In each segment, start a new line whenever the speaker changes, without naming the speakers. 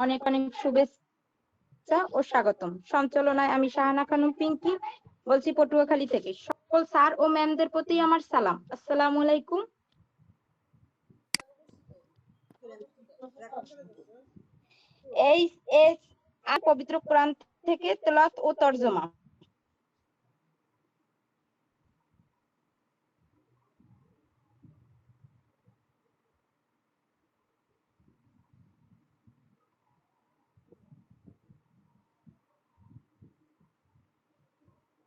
অনেক অনেক শুভেচ্ছা ও স্বাগতম। সঞ্চালনায় আমি শাহানা খানম পিঙ্কি বলছি পটুয়াখালী থেকে। সকল স্যার ও ম্যামদের প্রতি আমার সালাম। আসসালামু আলাইকুম। এই পবিত্র কোরআন থেকে তেলাওয়াত ও তরজমা।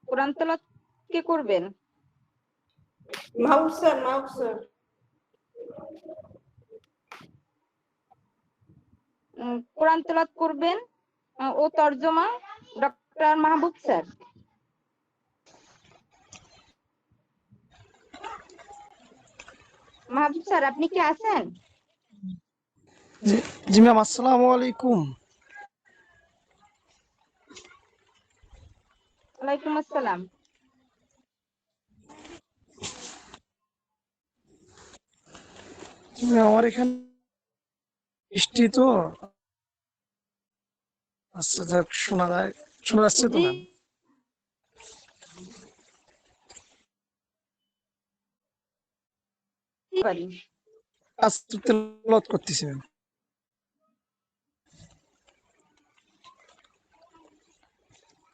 কোরআন তেলাওয়াত কে করবেন?
মাহবুব স্যার।
কোরআন তেলাওয়াত করবেন ও তরজমা ডক্টর মাহবুব স্যার। মাহবুব স্যার, আপনি কি আছেন?
জি ম্যাম, আসসালামু আলাইকুম।
ওয়ালাইকুম আসসালাম।
আমার এখানে বৃষ্টি তো, আচ্ছা যাক, শোনা যাচ্ছে তো ম্যাম? আজকে তেলাওয়াত করতেছি ম্যাম।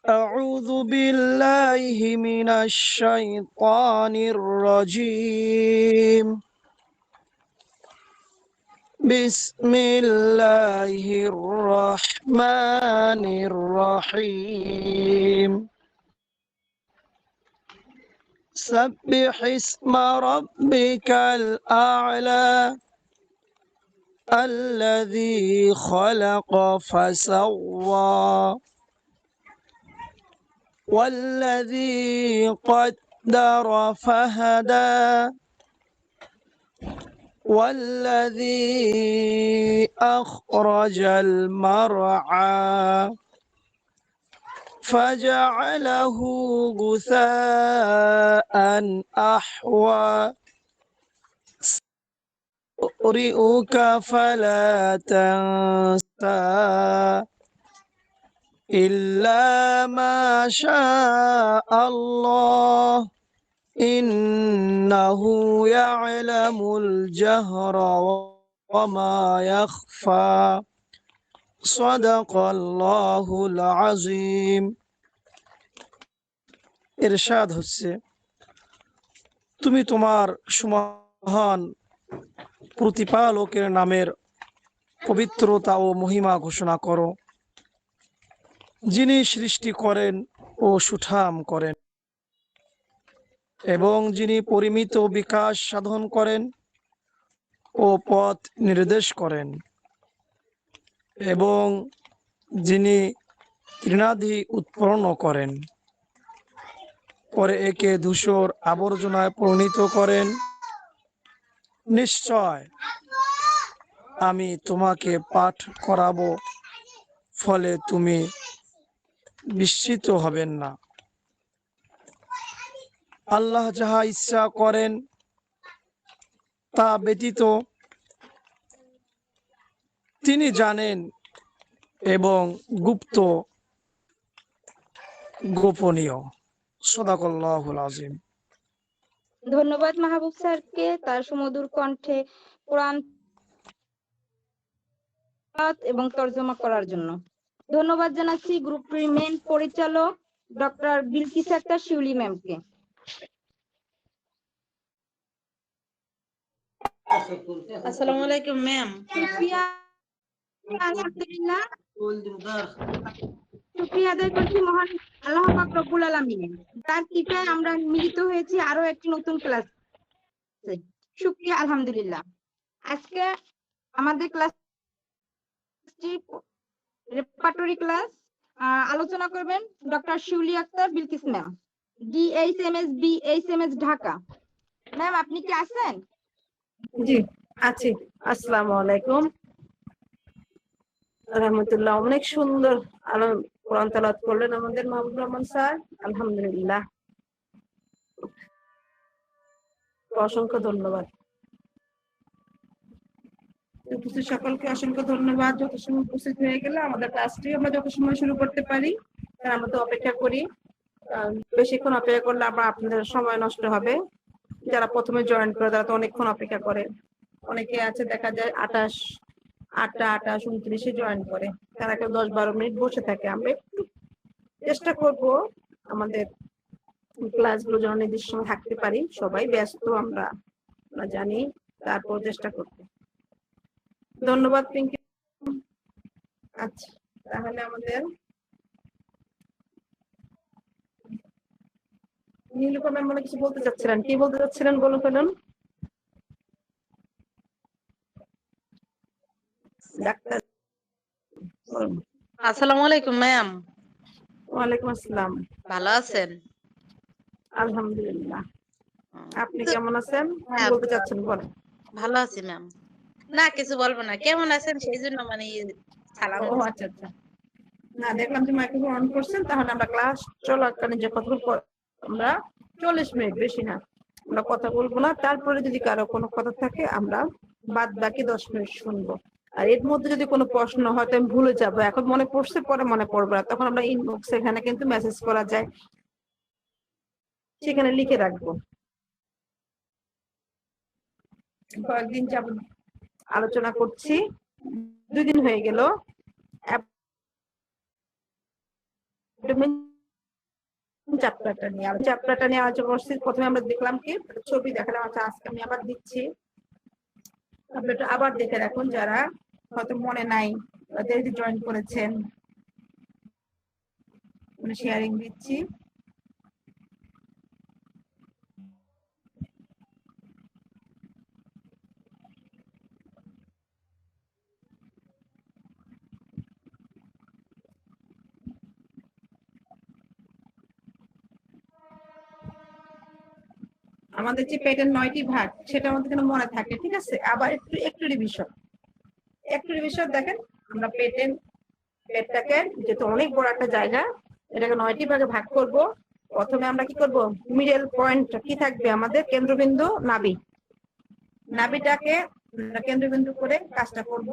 أعوذ بالله من الشيطان الرجيم. بسم الله الرحمن الرحيم. سبح اسم ربك الأعلى الذي خلق فسوى والذي قدر فهدى والذي أخرج المرعى فجعله غثاء أحوى سأقرئك فلا تنسى إلا ما شاء الله إنه يعلم الجهر وما يخفى صدق الله العظيم. ইরশাদ হচ্ছে, তুমি তোমার সুমহান প্রতিপালকের নামের পবিত্রতা ও মহিমা ঘোষণা করো, যিনি সৃষ্টি করেন ও সুঠাম করেন এবং যিনি পরিমিত বিকাশ সাধন করেন ও পথ নির্দেশ করেন এবং যিনি তৃণাদি উৎপন্ন করেন, পরে একে ধূসর আবর্জনায় পরিণত করেন। নিশ্চয় আমি তোমাকে পাঠ করাবো, ফলে তুমি বিস্মিত হবেন না। আল্লাহ যাহা ইচ্ছা করেন তা ব্যতীত তিনি জানেন এবং গুপ্ত গোপনীয়। সাদাকাল্লাহুল আযীম।
ধন্যবাদ মাহবুব স্যারকে তার সুমধুর কণ্ঠে কোরআন এবং তরজমা করার জন্য। ধন্যবাদ জানাচ্ছি গ্রুপটির মেন পরিচালক ডক্টর বিলকিস আক্তার শিউলি ম্যামকে।
আসসালামু আলাইকুম ম্যাম।
আলহামদুলিল্লাহ, শুকরিয়া আদায় করছি মহান আল্লাহ পাক রব্বুল আলামিনের, যার কৃপায় আমরা মিলিত হয়েছি আরো একটি নতুন ক্লাসে। শুকরিয়া আলহামদুলিল্লাহ। আজকে আমাদের ক্লাসটি রেপার্টরি ক্লাস আলোচনা করবেন doctor Shiuli Akter Bilkis ma'am, DHMS BHMS Dhaka. Ma'am, আপনি কি আছেন?
জি আছি। আসসালামু আলাইকুম রহমতুল্লাহ। অনেক সুন্দর কোরআন তেলাওয়াত করলেন আমাদের মাহবুব রহমান স্যার, আলহামদুলিল্লাহ, অসংখ্য ধন্যবাদ। উপস্থিত সকলকে অসংখ্য ধন্যবাদ। যত সময় উপস্থিত হয়ে গেলে আমাদের ক্লাসটি আমরা যত সময় শুরু করতে পারি তার আমরা তো অপেক্ষা করি। বেশিক্ষণ অপেক্ষা করলে আবার আপনাদের সময় নষ্ট হবে। যারা প্রথমে জয়েন করে তারা তো অনেকক্ষণ অপেক্ষা করে। অনেকে আছে দেখা যায় 8টা 29 জয়েন করে, তারা কেউ 10-12 মিনিট বসে থাকে। আমরা একটু চেষ্টা করব আমাদের ক্লাসগুলো যেন নির্দিষ্ট সময় থাকতে পারি। সবাই ব্যস্ত আমরা জানি, তারপর চেষ্টা করব। ধন্যবাদ পিঙ্কি। আচ্ছা, তাহলে আমাদের নীলুফা ম্যাম মনে কিছু বলতে চাচ্ছিলেন। কি বলতে চাচ্ছিলেন বলে ফেলুন। ডাক্তার।
আসসালামু আলাইকুম ম্যাম।
ওয়ালাইকুম আসসালাম।
ভালো আছেন?
আলহামদুলিল্লাহ। আপনি
তো
কেমন আছেন? কি
হ্যাঁ,
বলতে চাচ্ছেন বলেন।
ভালো আছি ম্যাম। না কিছু বলবো না, কেমন আছেন সেই জন্য মানে সালাম
ও
দিচ্ছি।
আচ্ছা আচ্ছা। না, দেখলাম যে মাইক্রোফোন অন করছেন, তাহলে আমরা ক্লাস চলাকালীন যে কথাগুলো আমরা 40 মিনিট, বেশি না, আমরা কথা বলবো না। তারপরে যদি কারো কোনো কথা থাকে আমরা বাদ বাকি 10 মিনিট শুনবো। আর এর মধ্যে যদি কোনো প্রশ্ন হয়তো আমি ভুলে যাবো, এখন মনে পড়ছে পরে মনে পড়বে না, তখন আমরা ইনবক্স এখানে কিন্তু মেসেজ করা যায়, সেখানে লিখে রাখবো। কয়েকদিন যাবত আলোচনা করছি, 2 দিন হয়ে গেল চ্যাপ্টারটা নিয়ে আলোচনা করছি। প্রথমে আমরা দেখলাম কি ছবি দেখালাম। আচ্ছা, আজকে আমি আবার দিচ্ছি, আপনারা আবার দেখে রাখুন যারা হয়তো মনে নাই, দেরিতে জয়েন করেছেন। শেয়ারিং দিচ্ছি। আমাদের যে পেটের 9টি ভাগ সেটা আমাদের যেন মনে থাকে, ঠিক আছে? আবার একটু রিভিশন দেখেন। আমরা পেটটাকে, যেহেতু অনেক বড় একটা জায়গা, এটাকে 9টি ভাগে ভাগ করব। প্রথমে আমরা কি করব, মিডল পয়েন্ট কি থাকবে আমাদের, কেন্দ্রবিন্দু নাভিটাকে কেন্দ্রবিন্দু করে কাজটা করব।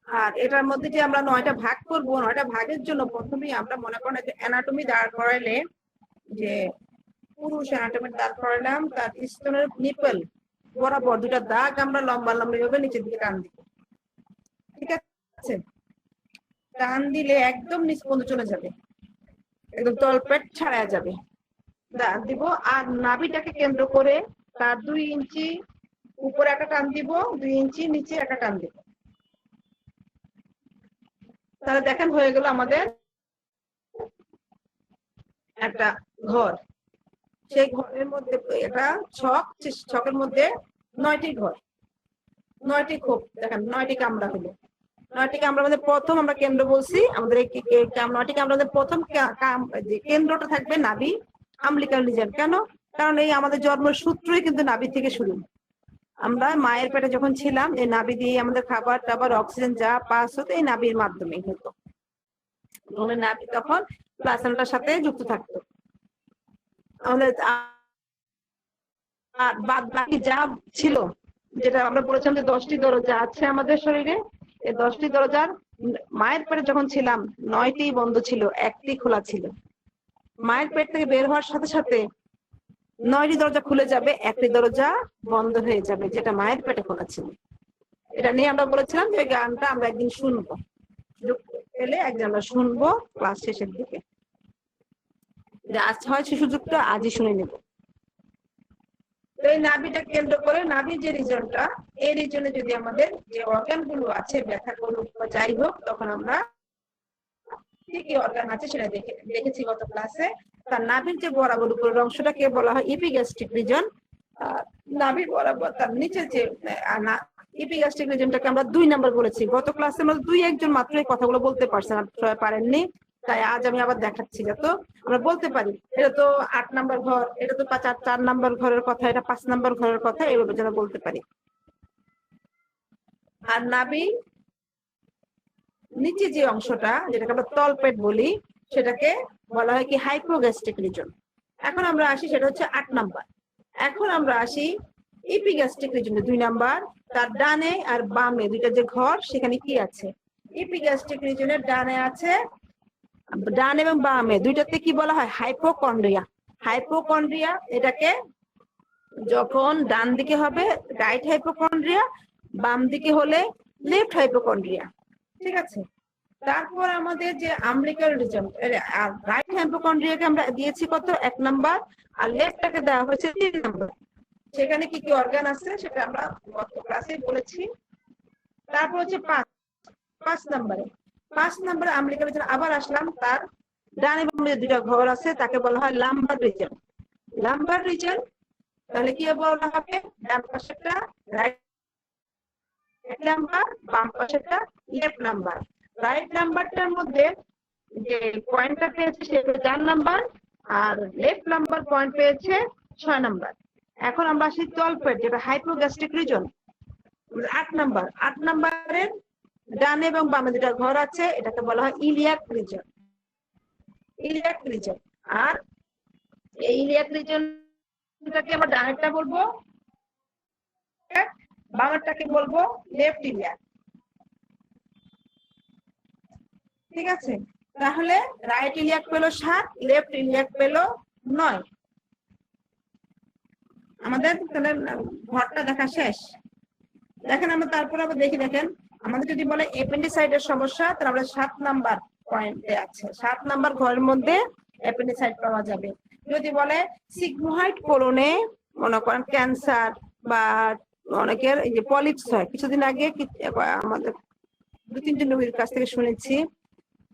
আর এটার মধ্যে যে আমরা 9টা ভাগ করব, 9টা ভাগের জন্য প্রথমেই আমরা মনে করেন যে অ্যানাটমি দাঁড় করাইলে, যে পুরুষ অ্যানাটমি দাঁড় করাইলাম, তার স্তনের নিপল বরাবর 2টা দাগ আমরা লম্বা ভাবে নিচের দিকে টান দিব, ঠিক আছে? টান দিলে একদম নিচ পর্যন্ত চলে যাবে, একদম তলপেট ছাড়া যাবে, দাগ দিব। আর নাভিটাকে কেন্দ্র করে তার 2 ইঞ্চি উপরে একটা টান দিব, 2 ইঞ্চি নিচে একটা টান দিব। তাহলে দেখেন হয়ে গেল আমাদের একটা ঘর। সেই ঘরের মধ্যে একটা ছকের মধ্যে 9টি ঘর, 9টি খোপ, দেখেন 9টি কামরা হলো। 9টি কামরার মধ্যে প্রথম আমরা কেন্দ্র বলছি, আমাদের 9টি কামরার মধ্যে প্রথম যে কেন্দ্রটা থাকবে নাভি আম্বিকাল রিজন। কেন? কারণ এই আমাদের জন্মের সূত্রই কিন্তু নাভি থেকে শুরু। আমরা মায়ের পেটে যখন ছিলাম, এই নাভি দিয়ে আমাদের খাবার টাবার অক্সিজেন যা পাস হতো এই নাভির মাধ্যমেই হতো। নাভি তখন প্লাসেন্টার সাথে যুক্ত থাকতো। আমাদের বাদ বাকি যা ছিল, যেটা আমরা বলেছিলাম যে 10টি দরজা আছে আমাদের শরীরে, এই 10টি দরজার মায়ের পেটে যখন ছিলাম 9টি বন্ধ ছিল, 1টি খোলা ছিল। মায়ের পেট থেকে বের হওয়ার সাথে সাথে 9টি দরজা খুলে যাবে, 1টি দরজা বন্ধ হয়ে যাবে, যেটা মায়ের পেটে খোলা ছিল। এটা নিয়ে আমরা বলেছিলাম যে গানটা আমরা একদিন শুনবো, পেলে একদিন আমরা শুনবো ক্লাস শেষের দিকে। আজ হয় সুযোগটা আজই শুনে নেব। এই নাভিটা কেন্দ্র করে নাভির যে রিজনটা, এই রিজনে যদি আমাদের যে অর্গান গুলো আছে, ব্যথা করুক বা যাই হোক, তখন আমরা কি কি অর্গান আছে সেটা দেখেছি গত ক্লাসে। তার নাভির যে বরাবর উপরের অংশটাকে বলা হয় ইপিগ্যাস্ট্রিক রিজন। নাভির বরাবর তার নিচে যে ইপিগ্যাস্ট্রিক রিজনটাকে আমরা 2 নাম্বার বলেছি। গত ক্লাসে আমরা 2-1 জন মাত্র এই কথাগুলো বলতে পারছেন, আপনারা পারেননি, তাই আজ আমি আবার দেখাচ্ছি যাতে আমরা বলতে পারি। এটা তো 8 নাম্বার ঘর, এটা তো 4 নাম্বার ঘরের কথা, এটা 5 নাম্বার ঘরের কথা, এইভাবে যেন বলতে পারি। আর নাভি নিচে যে অংশটা, যেটাকে আমরা তলপেট বলি, সেটাকে বলা হয় কি হাইপোগ্যাস্ট্রিক রিজন। এখন আমরা আসি, সেটা হচ্ছে 8 নাম্বার। এখন আমরা আসি ইপিগ্যাস্ট্রিক রিজনে 2 নাম্বার, তার ডানে আর বামে দুইটা যে ঘর, সেখানে কি আছে? ইপিগ্যাস্ট্রিক রিজনের ডানে আছে, ডান এবং বামে দুইটাতে কি বলা হয়? হাইপোকন্ড্রিয়া। হাইপোকন্ড্রিয়া এটাকে যখন ডান দিকে হবে রাইট হাইপোকন্ড্রিয়া, বাম দিকে হলে লেফট হাইপোকন্ড্রিয়া। ঠিক আছে, তারপর আমাদের যে আম্বিলিকাল রিজন, রাইট হাইপোকন্ড্রিয়াকে আমরা দিয়েছি কত? 1 নাম্বার, আর লেফটটাকে দেওয়া হয়েছে 3 নাম্বার। সেখানে কি কি অর্গান আছে সেটা আমরা গত ক্লাসে বলেছি। তারপর হচ্ছে 5 নাম্বারে, 5 নাম্বারে আম্বিলিকাল রিজন আবার আসলাম, তার ডান এবং বামে দুইটা ঘর আছে, তাকে বলা হয় লাম্বার রিজন। লাম্বার রিজন তাহলে কি বলা হবে? ডান পাশেরটা রাইট নাম্বার, বাম পাশেরটা লেফট নাম্বার। রাইট নাম্বারটার মধ্যে যে পয়েন্টটা পেয়েছে সেটা 4 নাম্বার, আর লেফট নাম্বার পয়েন্ট পেয়েছে 6 নাম্বার। এখন আমরা আসি তলপেট, যেটা হাইপোগ্যাস্ট্রিক রিজন, 8 নাম্বার। 8 নাম্বারের ডানে এবং বামে দুটা ঘর আছে, এটাকে বলা হয় ইলিয়াক রিজন। ইলিয়াক রিজন, আর এই ইলিয়াক রিজনটাকে আমরা ডানেরটা বলবো, বামেরটাকে বলবো লেফট ইলিয়াক। ঠিক আছে, তাহলে রাইট ইলিয়াক পেলো 7, লেফট ইলিয়াক পেলো 9। আমাদের তাহলে ঘরটা দেখা শেষ। দেখেন আমরা তারপর আবার দেখেন, আমাদের যদি বলে অ্যাপেন্ডিসাইটের সমস্যা, তাহলে আমরা 7 নাম্বার পয়েন্টে আছে, 7 নাম্বার ঘরের মধ্যে অ্যাপেন্ডিসাইট পাওয়া যাবে। যদি বলে সিগমোয়েড কোলনে মনে করেন ক্যান্সার বা অনেকের এই যে পলিপস হয়, কিছুদিন আগে আমাদের 2-3 রোগীর কাছ থেকে শুনেছি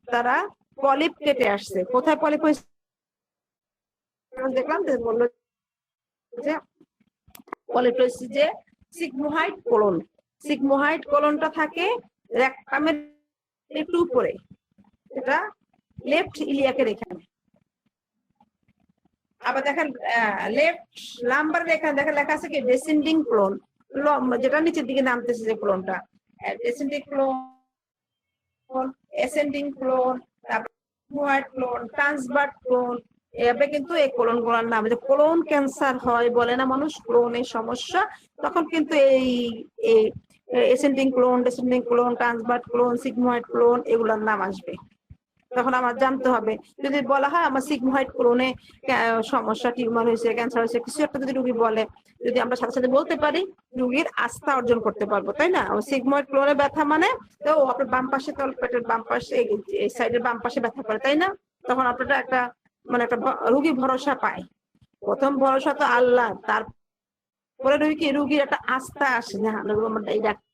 তারা পলিপ কেটে আসছে। কোথায় পলিপ হয়েছে দেখলাম, বললো যে পলিপ হয়েছে যে সিগমোয়েড কোলন। সিগমোয়েড কোলনটা থাকে রেকটামের একটু উপরে, এটা লেফট ইলিয়াকের এখানে। আবার দেখেন লেফট লাম্বার এখানে দেখেন লেখা আছে কি ডেসেন্ডিং কোলন, যেটা নিচের দিকে নামতেছে যে কোলনটা, ডেসেন্ডিং কোলন, অ্যাসেন্ডিং কোলন, তারপর সিগমোয়েড কোলন, ট্রান্সভার্স কোলন। এভাবে কিন্তু এই কোলন গুলোর নাম, যে কোলন ক্যান্সার হয় বলে না মানুষ, কোলনের সমস্যা, তখন কিন্তু এই ascending colon, descending colon, transverse colon, sigmoid colon এগুলোর নাম আসবে। তখন আমার জানতে হবে, যদি বলা হয় আমার সিগমোয়েড কোলনে সমস্যা, টিউমার হয়েছে, ক্যান্সার হয়েছে, কিছু একটা যদি রোগী বলে, যদি আমরা সাথে সাথে বলতে পারি, রোগীর আস্থা অর্জন করতে পারবো, তাই না? সিগমোয়েড কোলনে ব্যথা মানে তো আপনার বাম পাশে, তলপেটের বাম পাশে, এই সাইডের বাম পাশে ব্যথা করে, তাই না? তখন আপনারা একটা মানে একটা রোগী ভরসা পায়। প্রথম ভরসা তো আল্লাহ, তারপরে রোগীর একটা আস্থা আসে, না এই ডাক্তার।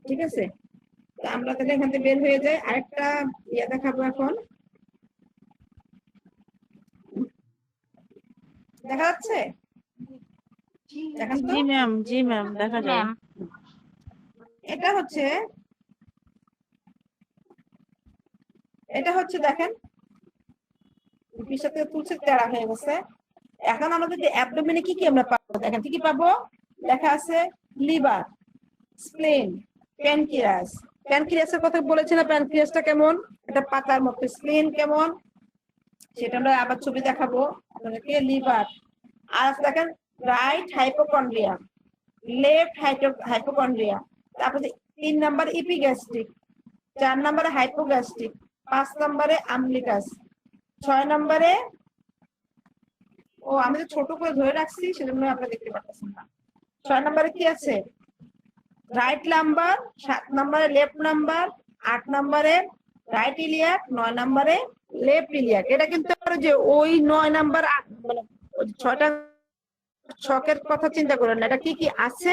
ঠিক আছে, আমরা তাহলে এখান থেকে বের হয়ে যাই। আরেকটা ইয়ে দেখাবো এখন, দেখা যাচ্ছে?
জি ম্যাম, জি ম্যাম, দেখা যায়।
এটা হচ্ছে দেখেন বিষয়টা তুলছে, তেড়া হয়ে গেছে। এখন আমাদের যে অ্যাবডোমেনে কি কি আমরা পাবো, দেখেন কি কি পাবো, লেখা আছে লিভার, স্প্লেন, প্যানক্রিয়াস। প্যানক্রিয়াসের কথা বলেছি না, প্যানক্রিয়াসটা কেমন, এটা পাতার মতো। স্প্লেন কেমন সেটা আমরা আবার ছবি দেখাবো আপনাদেরকে। লিভার, আর দেখেন রাইট হাইপোকন্ড্রিয়া, লেফট হাইপোকন্ড্রিয়া, তারপর 3 নাম্বার ইপিগ্যাস্ট্রিক, 4 নাম্বারে হাইপোগ্যাস্ট্রিক, 5 নাম্বারে আম্বিলিকাস, 6 নাম্বারে, ও আমি তো ছোট করে ধরে রাখছি সেজন্য আপনারা দেখতে পাচ্ছেন না। 6 নাম্বারে কি আছে? রাইট নাম্বার, 7 নাম্বারে লেফট নাম্বার, 8 নাম্বারে রাইট ইলিয়াক, 9 নাম্বারে লেফট ইলিয়াক। এটা কিন্তু যে ওই 9 নাম্বার মানে 6টা ছকের কথা চিন্তা করেন না, এটা কি কি আছে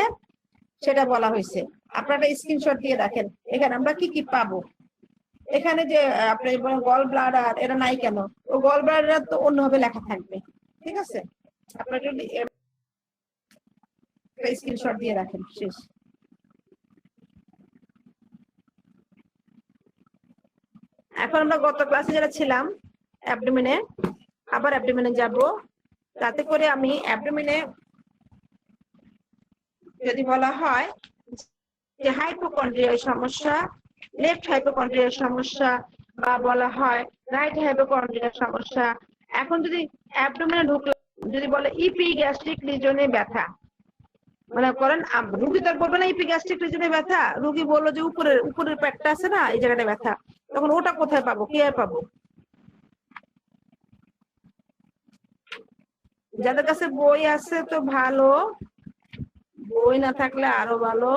সেটা বলা হয়েছে। আপনারা স্ক্রিনশট দিয়ে রাখেন, এখানে আমরা কি কি পাবো। এখানে যে আপনি গল ব্লাডার, এটা নাই কেন? ও গল ব্লাডার তো অন্যভাবে লেখা থাকবে। ঠিক আছে, আপনারা যদি স্ক্রিনশট দিয়ে রাখেন। শেষ। এখন আমরা গত ক্লাসে যারা ছিলাম অ্যাবডোমেনে, আবার অ্যাবডোমেনে যাব। তাতে করে আমি অ্যাবডোমেনে যদি বলা হয় যে হাইপোকন্ড্রিয়ার সমস্যা, লেফট হাইপোকন্ড্রিয়ার সমস্যা, বা বলা হয় রাইট হাইপোকন্ড্রিয়ার সমস্যা। এখন যদি অ্যাবডোমেনে ঢুকলে যদি বলে ইপিগ্যাস্ট্রিক রিজনে ব্যথা, মনে করেন রুগী তো বলবে না ইপিগ্যাস্ট্রিক রিজনে ব্যথা, রুগী বললো যে উপরের উপরের পেটটা আছে না এই জায়গাটা ব্যথা, তখন ওটা কোথায় পাবো, কিভাবে পাবো? যাদের কাছে বই আছে তো ভালো, বই না থাকলে আরো ভালো,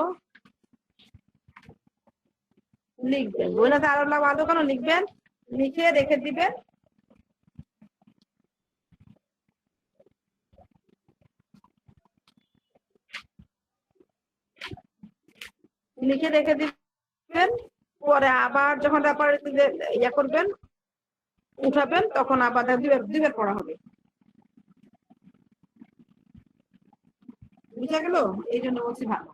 লিখবেন। বই না থাকলে আরো ভালো কেন, লিখবেন, লিখে রেখে দিবেন। লিখে রেখে দিবেন, পরে আবার যখন আবার ইয়া করবেন উঠাবেন তখন আবার দুইবার পড়া হবে। বুঝা গেল? এই জন্য বলছি ভালো।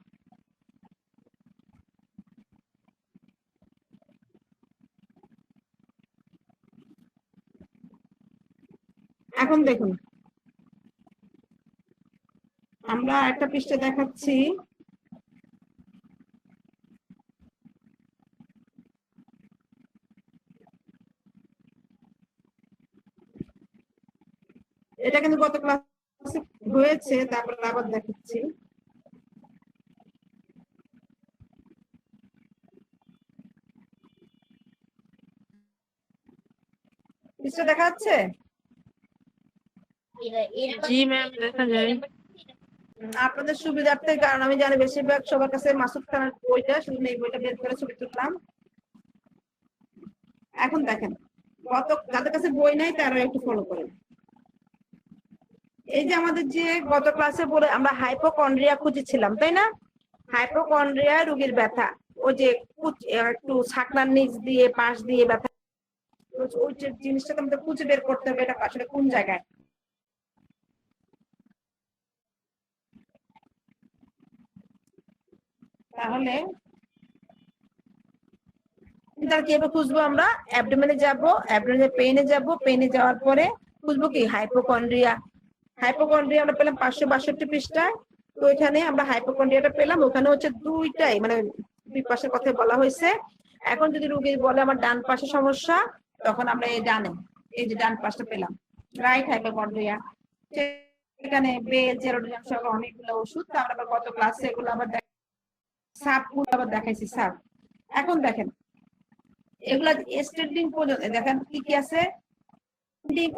এখন দেখুন আমরা একটা পৃষ্ঠা দেখাচ্ছি, এটা কিন্তু গত ক্লাসে হয়েছে, তারপর আবার দেখাচ্ছি। পৃষ্ঠা দেখা যাচ্ছে?
জি ম্যাম, দেখা যায়।
আপনাদের সুবিধার্থে, কারণ আমি জানি বেশিরভাগ সবার কাছে মাসুদ খানের বইটা, শুধু এই বইটা বের করে ছবি তুললাম। এখন দেখেন, যাদের কাছে বই নাই তারা একটু ফলো করেন। এই যে আমাদের যে গত ক্লাসে পড়ে আমরা হাইপোকন্ড্রিয়া খুঁজেছিলাম, তাই না? হাইপোকন্ড্রিয়া রোগীর ব্যথা, ওই যে একটু ছাকনার নিচ দিয়ে পাশ দিয়ে ব্যথা, ওই যে জিনিসটাকে আমাদের খুঁজে বের করতে হবে এটা আসলে কোন জায়গায়। তাহলে কিভাবে খুঁজবো? আমরা অ্যাবডোমেনে যাব, অ্যাবডোমেনে পেইনে যাব, পেইনে যাওয়ার পরে খুঁজবো কি হাইপোকন্ড্রিয়া। হাইপোকন্ড্রিয়া আমরা পেলাম 562 পৃষ্ঠায়। তো এখানে আমরা হাইপোকন্ড্রিয়াটা পেলাম, ওখানে হচ্ছে দুইটাই, মানে দুই পাশের কথা বলা হয়েছে। এখন যদি রোগী বলে আমার ডান পাশে সমস্যা, তখন আমরা এই ডানে, এই যে ডান পাশটা পেলাম রাইট হাইপোকন্ড্রিয়া। এখানে বেল জেরোডিয়াম সহ অনেকগুলো ওষুধ, তো আমরা গত ক্লাসে এগুলো আবার সাবগুলো আবার দেখাইছি সাব। এখন দেখেন এগুলা স্ট্যান্ডিং পর্যন্ত দেখেন কি কি আছে,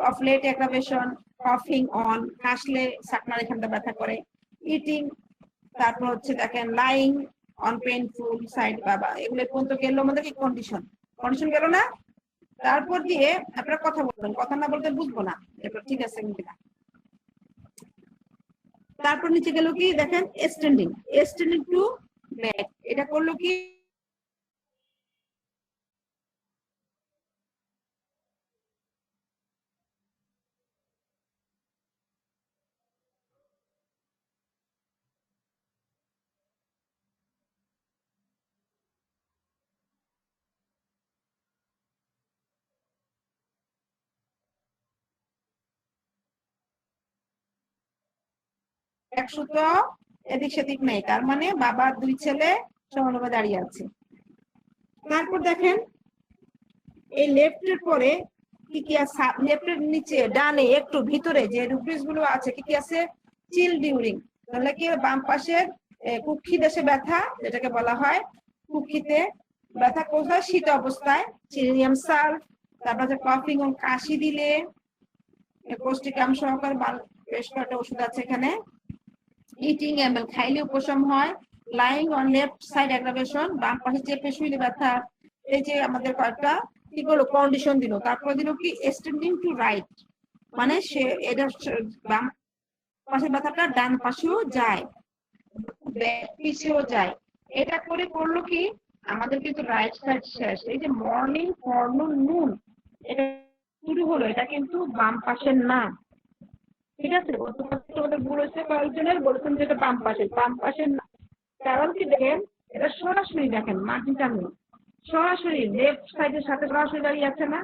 অফ লেট অ্যাগ্রাভেশন, কফিং অন, কাশলে সাকনার এখানটা ব্যথা করে, ইটিং, তারপর হচ্ছে দেখেন লাইং অন পেইনফুল সাইড, বাবা এগুলো পর্যন্ত গেল আমাদের কি কন্ডিশন, কন্ডিশন গেল না? তারপর দিয়ে আপনারা কথা বলবেন, কথা না বলতে বুঝবো না এটা ঠিক আছে কিনা। তারপর নিচে গেল কি দেখেন স্ট্যান্ডিং, স্ট্যান্ডিং টু ব্যাক, এটা করলো কি একশো তো এদিক সেদিক নেই, তার মানে বাবার দুই ছেলে সমানভাবে দাঁড়িয়ে আছে। তারপর দেখেন এই লেফটের পরে কি কি আছে, লেফটের নিচে ডানে একটু ভিতরে যে রুব্রিক্স গুলো আছে কি কি আছে, চিল ডিউরিং, তাহলে কি বাম পাশের কুক্ষি দেশে ব্যথা, যেটাকে বলা হয় কুক্ষিতে ব্যথা, কোথায় শীত অবস্থায়, সিলিনিয়াম সালফ, তারপর হচ্ছে কফিং ও কাশি দিলে, কোস্টিকাম সহকারে বেশ কয়েকটা ওষুধ আছে এখানে, ইটিং এমএল খাইলে উপশম হয়, lying on left side aggravation, বাম পাশে চেপে শুইলে ব্যথা। এই যে আমাদের কয়েকটা কি করলো কন্ডিশন দিল, তারপরে দিল কি স্ট্যান্ডিং টু রাইট, মানে সে এটা বাম পাশের ব্যথাটা ডান পাশেও যায়, পিছেও যায়। এটা করে করলো কি আমাদের কিন্তু রাইট সাইড শেষ। এই যে মর্নিং ফরনুন নুন এটা শুরু হলো, এটা কিন্তু বাম পাশের না, ঠিক আছে? ওদের ভুল হচ্ছে, কয়েকজনের বলেছেন যে এটা বাম পাশের না। কারণ কি দেখেন এটা সরাসরি দেখেন মার্জিনটা নেই, সরাসরি লেফট সাইডের সাথে সরাসরি দাঁড়িয়ে আছে না,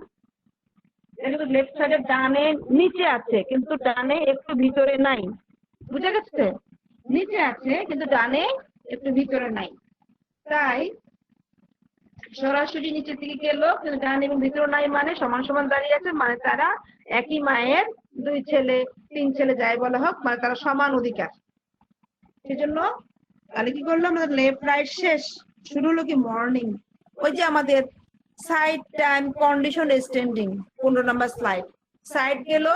এটা কিন্তু লেফট সাইডের ডানে নিচে আছে কিন্তু ডানে একটু ভিতরে নাই, বুঝা গেছে? নিচে আছে কিন্তু ডানে একটু ভিতরে নাই। তাই সরাসরি নিচের দিকে গেল, কিন্তু ডান এবং ভিতরে নাই মানে সমান সমান দাঁড়িয়ে আছে, মানে তারা একই মায়ের 2 ছেলে 3 ছেলে যাই বলা হোক, মানে তারা সমান অধিকার। সেজন্য তাহলে কি করলো, আমাদের লেফট রাইট শেষ, শুরু হলো কি মর্নিং। ওই যে আমাদের সাইড টাইম কন্ডিশন স্ট্যান্ডিং 15 নম্বর স্লাইড, সাইড গেল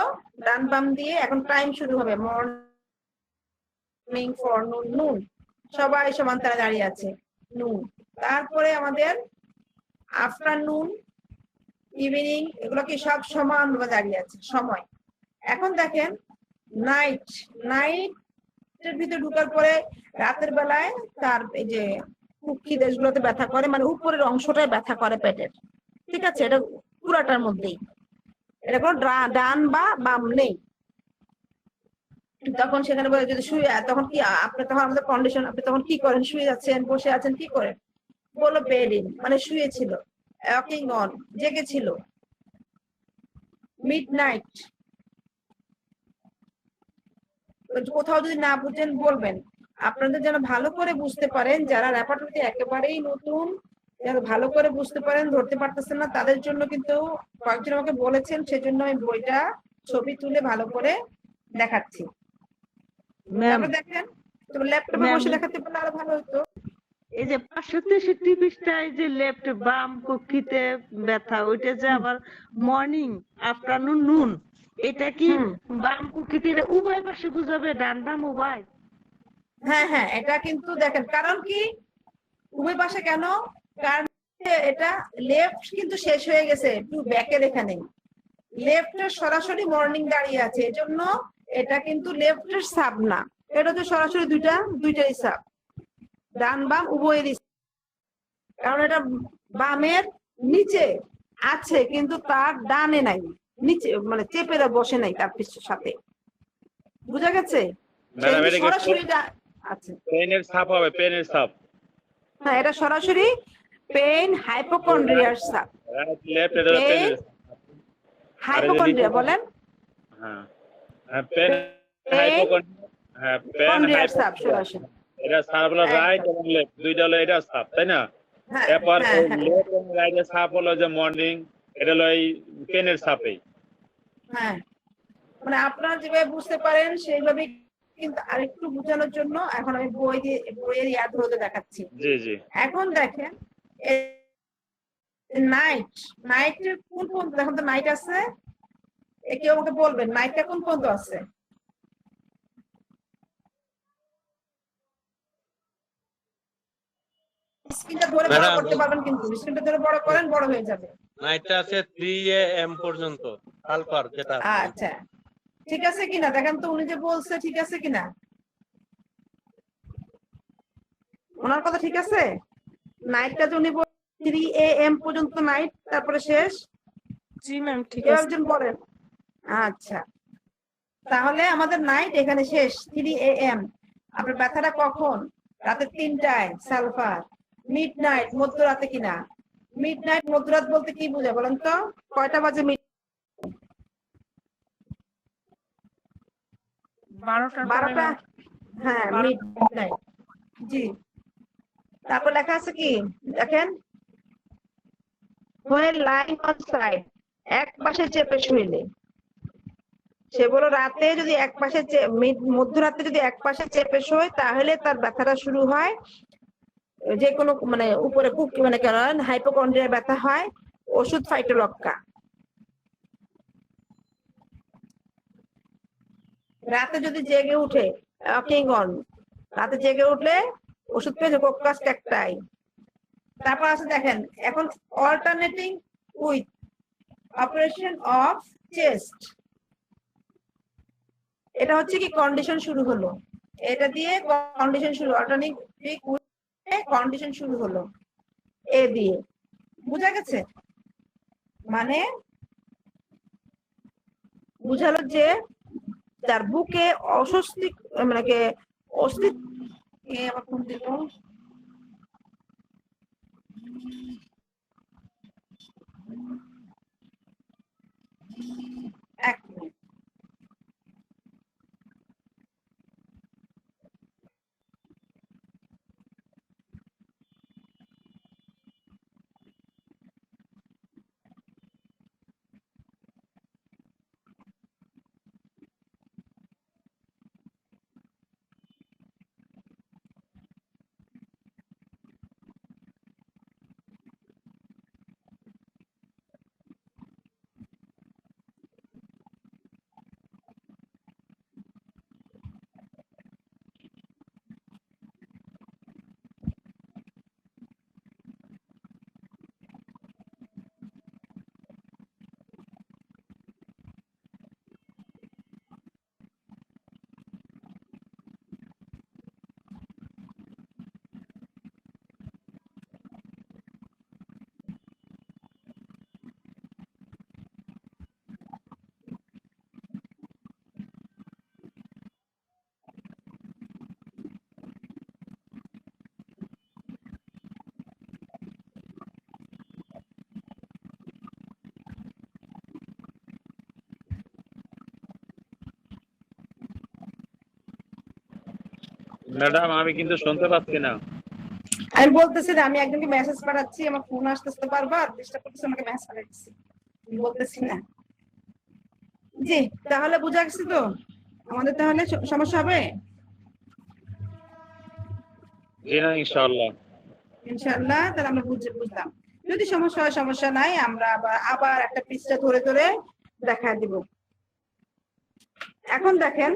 ডান বাম দিয়ে, এখন টাইম শুরু হবে মর্নিং ফরনুন নুন, সবাই সমান তারা দাঁড়িয়ে আছে নুন। তারপরে আমাদের আফটারনুন ইভিনিং এগুলো কি সব সমান দাঁড়িয়ে আছে সময়। এখন দেখেন নাইট, নাইটের ভিতরে ঢুকার পরে রাতের বেলায় তার এই যে কুক্ষি দেশগুলোতে ব্যথা করে, মানে উপরের অংশটায় ব্যথা করে পেটের, ঠিক আছে, এটা পুরাটার মধ্যেই, এটা কোনো ডান বা বাম নেই। তখন সেখানে বলে যদি শুয়ে, তখন কি আপনি, তখন আমাদের কন্ডিশন, আপনি তখন কি করেন, শুয়ে যাচ্ছেন, বসে আছেন, কি করেন, বলো বেডিং, মানে শুয়েছিল, ওয়াকিং অন, জেগেছিল, মিডনাইট। কোথাও যদি না বুঝেন বলবেন, আপনাদের যেন ভালো করে বুঝতে পারেন, যারা রেপার্টরিতে একেবারেই নতুন, যারা ভালো করে বুঝতে পারেন, ধরতে পারতেছেন না, তাদের জন্য কিন্তু কয়েকজন আমাকে বলেছেন, সেজন্য আমি বইটা ছবি তুলে ভালো করে দেখাচ্ছি।
ম্যাম,
তারপরে দেখেন, তো ল্যাপটপে
ম্যাম,
বসে দেখাতে পারলে আরো ভালো হতো।
এই যে 563 পৃষ্ঠায় যে লেফট বাম কক্ষিতে ব্যথা, ওইটা যে আবার মর্নিং আফটারনুন নুন, এটা কি
হুম।
বাম কক্ষিতে এটা উভয় পাশে বুঝাবে, ডান বাম উভয়?
হ্যাঁ হ্যাঁ, এটা কিন্তু দেখেন, কারণ কি উভয় পাশে কেন, কারণ এটা লেফট কিন্তু শেষ হয়ে গেছে, একটু ব্যাকের এখানে লেফটের সরাসরি মর্নিং দাঁড়িয়ে আছে, এজন্য এটা কিন্তু লেফটের সাব না, এটা তো সরাসরি দুইটাই সাব, ডান বাম উভয়েরই, কারণ এটা বামের নিচে আছে কিন্তু তার ডানে নাই, নিচে মানে চেপে বসে নাই তার পিছনের সাথে, বুঝা গেছে?
ম্যাডাম এটা কি
সরাসরি আছে।
পেনের ছাপ হবে, পেনের ছাপ?
হ্যাঁ, এটা সরাসরি পেন হাইপোকন্ড্রিয়ার সাব,
রাইট লেফট এটা হলো পেনের।
হাইপোকন্ড্রিয়া বলেন,
হ্যাঁ হ্যাঁ, পেন
পেন
হাইপোকন্ড্রিয়া, হ্যাঁ পেন
কন্ড্রিয়ার সাব
হাইপোকন্ড্রিয়া,
সরাসরি।
এটা ছাপ হলো রাইট এবং লেফট, দুইটা হলো এটা ছাপ, তাই না?
হ্যাঁ
এরপর
হ্যাঁ হ্যাঁ
লেফট এবং রাইটের ছাপ হলো যে মর্নিং, এটা হলো এই পেনের ছাপেই।
হ্যাঁ, মানে আপনারা যেভাবে বুঝতে পারেন সেইভাবে, কিন্তু আরেকটু বোঝানোর জন্য এখন আমি বইয়ের ইয়াদ হতে দেখাচ্ছি।
জি জি।
এখন দেখেন নাইট, নাইটের কোন পর্যন্ত, এখন তো নাইট আছে, কেউ আমাকে বলবেন নাইটটা কোন পর্যন্ত আছে? স্ক্রিনটা ধরে বড় করতে পারবেন, কিন্তু স্ক্রিনটা ধরে বড় করেন, বড় হয়ে যাবে।
নাইটটা আছে 3 AM পর্যন্ত, সালফার যেটা আছে।
আচ্ছা, ঠিক আছে কিনা দেখেন তো, উনি যে বলছে ঠিক আছে কিনা, ওনার কথা ঠিক আছে? নাইটটা যে উনি 3 AM পর্যন্ত নাইট, তারপরে শেষ।
জি ম্যাম, ঠিক
কেউ
আছে।
একজন বলেন। আচ্ছা, তাহলে আমাদের নাইট এখানে শেষ, 3 AM। আপনার ব্যথাটা কখন? রাতে 3টায়, সালফার। মিড নাইট মধ্যরাতে কিনা? মিড নাইট মধ্যরাত বলতে কি বোঝায় বলেন তো, কয়টা বাজে? 12টা। হ্যাঁ, মিড নাইট, জি। তারপর লেখা আছে কি দেখেন, when lying on side, এক পাশে চেপে শুইলে। সে বলো রাতে যদি এক পাশে মধ্যরাতে যদি এক পাশে চেপে শোয়, তাহলে তার ব্যথাটা শুরু হয়, যে কোনো মানে উপরে মানে কেন হাইপোকন্ড্রিয়া ব্যথা হয়, ওষুধ ফাইটোলক্কা। রাতে যদি জেগে উঠে, ওয়াকিং অন, রাতে জেগে উঠলে ওষুধ পেয়েছে কোকাস ট্যাকটাই। তারপর আছে দেখেন, এখন alternating with operation of chest, এটা হচ্ছে কি কন্ডিশন শুরু হলো, এটা দিয়ে কন্ডিশন শুরু, অল্টারনেটিং উইথ কন্ডিশন শুরু হলো এ দিয়ে, বুঝা গেছে? মানে বুঝালো যে তার বুকে অস্বস্তি, মানে অস্তিত্ব, আবার ফোন দিল, এক মিনিট।
ম্যাডাম আমি কিন্তু শুনতে পাচ্ছি না।
আমি বলতেছি না, আমি একজনকে মেসেজ পাঠাচ্ছি, আমার ফোন আসতেছে বারবার, ডিস্টার্ব করতেছে, আমাকে মেসেজ পাঠাচ্ছি, আমি বলতেছি না। জি, তাহলে বুঝা গেছে তো আমাদের তাহলে সমস্যা হবে
জি না, ইনশাআল্লাহ।
ইনশাআল্লাহ। তাহলে আমরা বুঝলাম। যদি সমস্যা হয় সমস্যা নাই, আমরা আবার একটা পৃষ্ঠা ধরে ধরে দেখা দিব। এখন দেখেন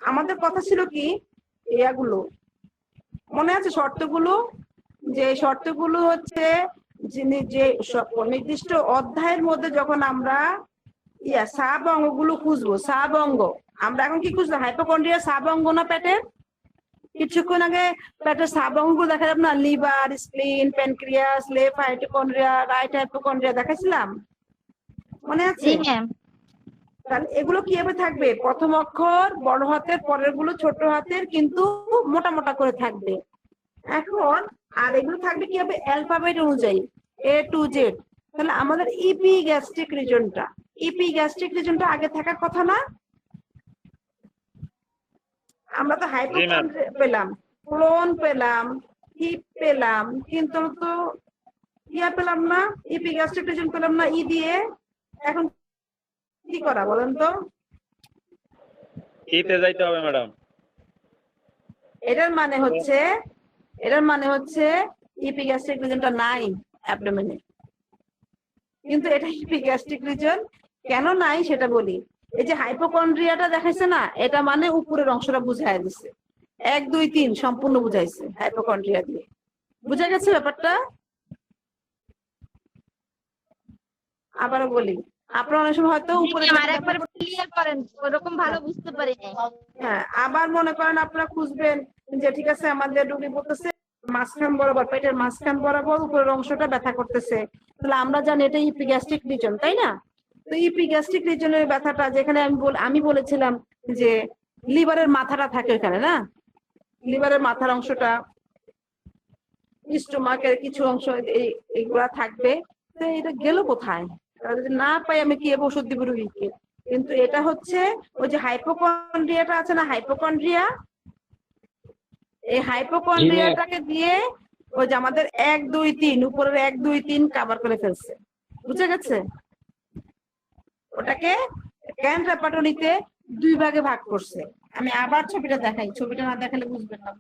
আমাদের কথা ছিল কি ইয়াগুলো মনে আছে, শর্তগুলো, যে শর্তগুলো হচ্ছে যে নির্দিষ্ট অধ্যায়ের মধ্যে যখন আমরা সাব অঙ্গগুলো খুঁজবো, সাব অঙ্গ আমরা এখন কি খুঁজবো, হাইপোকন্ড্রিয়া সাব অঙ্গ না পেটের? কিছুক্ষণ আগে পেটের সাব অঙ্গ দেখা যাবে না, liver, স্প্লিন, pancreas, left hypochondria, right hypochondria দেখাইছিলাম, মনে আছে? তাহলে এগুলো কিভাবে থাকবে, প্রথম অক্ষর বড় হাতের, পরের গুলো ছোট হাতের, কিন্তু মোটা মোটা করে থাকবে। এখন আর এগুলো থাকবে কিভাবে, অ্যালফাবেট অনুযায়ী A to Z। তাহলে আমাদের ইপিগ্যাস্ট্রিক রিজনটা আগে থাকার কথা না? আমরা তো হাইপোকন্ড্রিয়া পেলাম, কোলন পেলাম, হিপ পেলাম, কিন্তু তো ইয়া পেলাম না, ইপিগ্যাস্ট্রিক রিজন পেলাম না ই দিয়ে। এখন কি করা বলেন তো?
ইতে যাইতে হবে ম্যাডাম।
এটার মানে হচ্ছে ইপিগ্যাস্ট্রিক রিজনটা নাই অ্যাবডোমেনে, কিন্তু এটা ইপিগ্যাস্ট্রিক রিজন কেন নাই সেটা বলি। এই যে হাইপোকন্ড্রিয়াটা দেখাইছে না, এটা মানে উপরের অংশটা বুঝাই দিছে, 1 2 3 সম্পূর্ণ বুঝাইছে হাইপোকন্ড্রিয়া দিয়ে। বুঝা গেছে ব্যাপারটা? আবারও বলি, আপনারা অনেক সময় হয়তো উপরে
আরেকবার ক্লিয়ার করেন, ওরকম ভালো বুঝতে পারি নাই।
হ্যাঁ, আবার মনে করেন আপনারা খুঁজবেন যে ঠিক আছে আমাদের রোগী বলতেছে মাঝখান বরাবর, পেটের মাঝখান বরাবর উপরের অংশটা ব্যথা করতেছে, তাহলে আমরা জানি এটা ইপিগ্যাস্ট্রিক রিজন, তাই না? তো ইপিগ্যাস্ট্রিক রিজনের ব্যথাটা যেখানে আমি বলেছিলাম যে লিভারের মাথাটা থাকে এখানে না, লিভারের মাথার অংশটা, স্টোমাকের কিছু অংশ এইগুলা থাকবে। তো এটা গেল কোথায়? যদি না পাই আমি কি ওষুধ দিব রোগীকে? কিন্তু এটা হচ্ছে ওই যে হাইপোকন্ড্রিয়াটা আছে না, হাইপোকন্ড্রিয়া, এই হাইপোকন্ড্রিয়াটাকে দিয়ে ওই যে আমাদের 1 2 3 উপরের 1 2 3 কভার করে ফেলছে। বুঝে গেছে? ওটাকে ক্যান্ট্রাপাটনিতে 2 ভাগে ভাগ করছে। আমি আবার ছবিটা দেখাই, ছবিটা না দেখালে বুঝবেন না।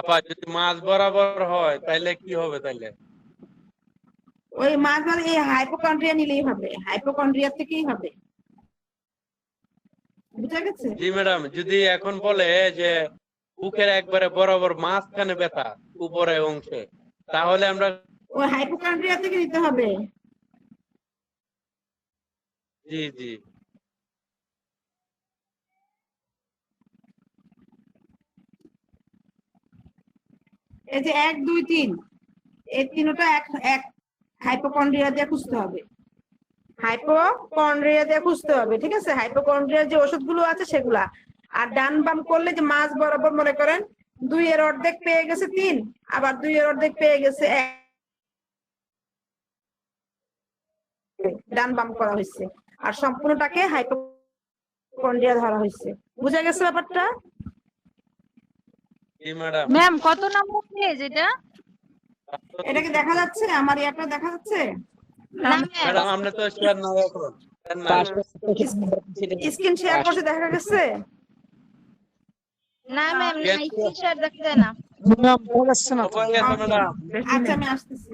আপা যদি মাছ বরাবর হয় তাহলে কি হবে? তাহলে
ওই মাছ মানে এই হাইপোকন্ড্রিয়া নিলেই হবে, হাইপোকন্ড্রিয়া থেকেই হবে। বুঝা গেছে?
জি ম্যাডাম, যদি এখন বলে যে বুকের একবারে বরাবর মাঝখানে ব্যথা উপরে অংশে, তাহলে আমরা
ওই হাইপোকন্ড্রিয়া থেকে নিতে হবে।
জি জি
এই যে 1 2 3 এই তিনটা এক হাইপোকন্ড্রিয়া দিয়ে খুঁজতে হবে, হাইপোকন্ড্রিয়া দিয়ে খুঁজতে হবে, ঠিক আছে? হাইপোকন্ড্রিয়ার যে ওষুধগুলো আছে সেগুলা। আর ডান বাম করলে যে মাছ বরাবর মনে করেন 2 এর অর্ধেক পেয়ে গেছে 3, আবার 2 এর অর্ধেক পেয়ে গেছে 1, ডান বাম করা হয়েছে, আর সম্পূর্ণটাকে হাইপোকন্ড্রিয়া ধরা হয়েছে। বুঝা গেছে ব্যাপারটা?
জি ম্যাডাম।
ম্যাম কত নম্বর পেজ এটা?
এটা কি দেখা যাচ্ছে? আমার ইয়াটা দেখা যাচ্ছে?
ম্যাডাম আমরা তো শেয়ার না এখন,
স্ক্রিন শেয়ার করতে দেখা গেছে?
না ম্যাম, না স্ক্রিনশট দেখা যায় না।
ম্যাম দেখা যাচ্ছে না তো।
সবাই আছে ম্যাডাম।
আচ্ছা, আমি আসতেছি।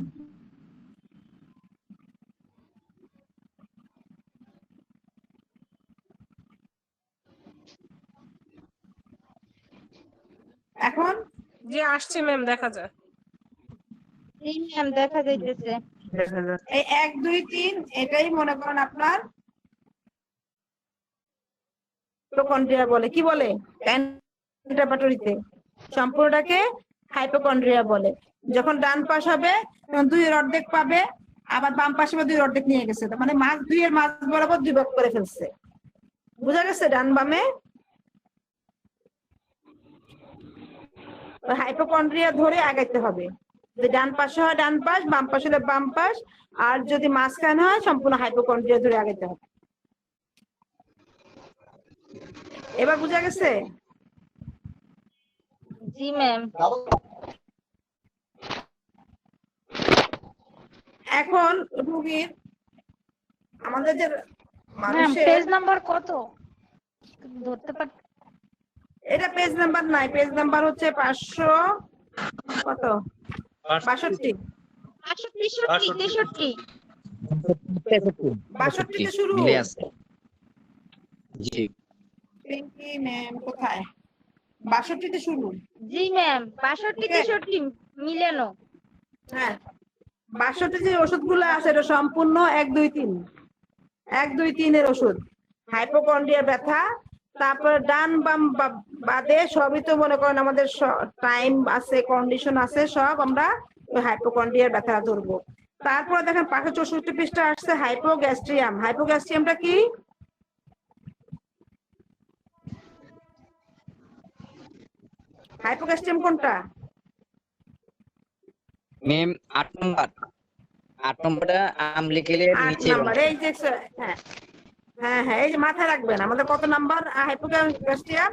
এখন
জি আসছে ম্যাম, দেখা যায়।
জি ম্যাম, দেখা যাইতেছে।
এই 1 2 3 এটাই মনে করেন আপনার হাইপোকন্ড্রিয়া বলে। কি বলে? ক্যান্ট্রাপাটরিতে সম্পূর্ণটাকে হাইপোকন্ড্রিয়া বলে। যখন ডান পাশ হবে তখন 2 এর অর্ধেক পাবে, আবার বাম পাশে 2 এর অর্ধেক নিয়ে গেছে, তার মানে মাছ 2 এর মাছ বরাবর 2 ভাগ করে ফেলছে। বুঝা গেছে? ডান বামে হাইপোকন্ড্রিয়া ধরে আগাইতে হবে। যদি ডান পাশে হয় ডান পাশ, বাম পাশে হলে বাম পাশ, আর যদি মাঝখানে হয় সম্পূর্ণ হাইপোকন্ড্রিয়া ধরে আগাইতে হবে। এবার বুঝা গেছে?
জি ম্যাম।
এখন রোগীর আমাদের যে
ম্যাম
মানুষের
পেজ নাম্বার কত ধরতে পার?
এটা পেজ নাম্বার নাই, পেজ নাম্বার হচ্ছে 500 কত 62
63
62 তে শুরু।
মিলে আছে। জি
পিঙ্কি ম্যাম কোথায়? 62 তে শুরু।
জি ম্যাম 62 63 মিলানো।
হ্যাঁ 62 যে ওষুধগুলো আছে এটা সম্পূর্ণ 1 2 3 1 2 3 এর ওষুধ। হাইপোকন্ড্রিয়ার ব্যথা, তারপর ডান বাম বাদে সবই তো মনে করেন আমাদের টাইম আছে, কন্ডিশন আছে, সব আমরা ওই হাইপোকন্ড্রিয়ার ব্যথা ধরবো। তারপর দেখেন 564 পৃষ্ঠা আসছে হাইপোগ্যাস্ট্রিয়াম। হাইপোগ্যাস্ট্রিয়ামটা কি? হাইপোগ্যাস্ট্রিয়াম কোনটা?
ম্যাম 8 নম্বর। 8 নম্বরটা আমলিকেলের
8
নিচে
নাম্বার। এই যে হ্যাঁ হ্যাঁ হ্যাঁ এই যে মাথায় রাখবেন আমাদের কত নাম্বার হাইপোগ্যাস্ট্রিয়াম?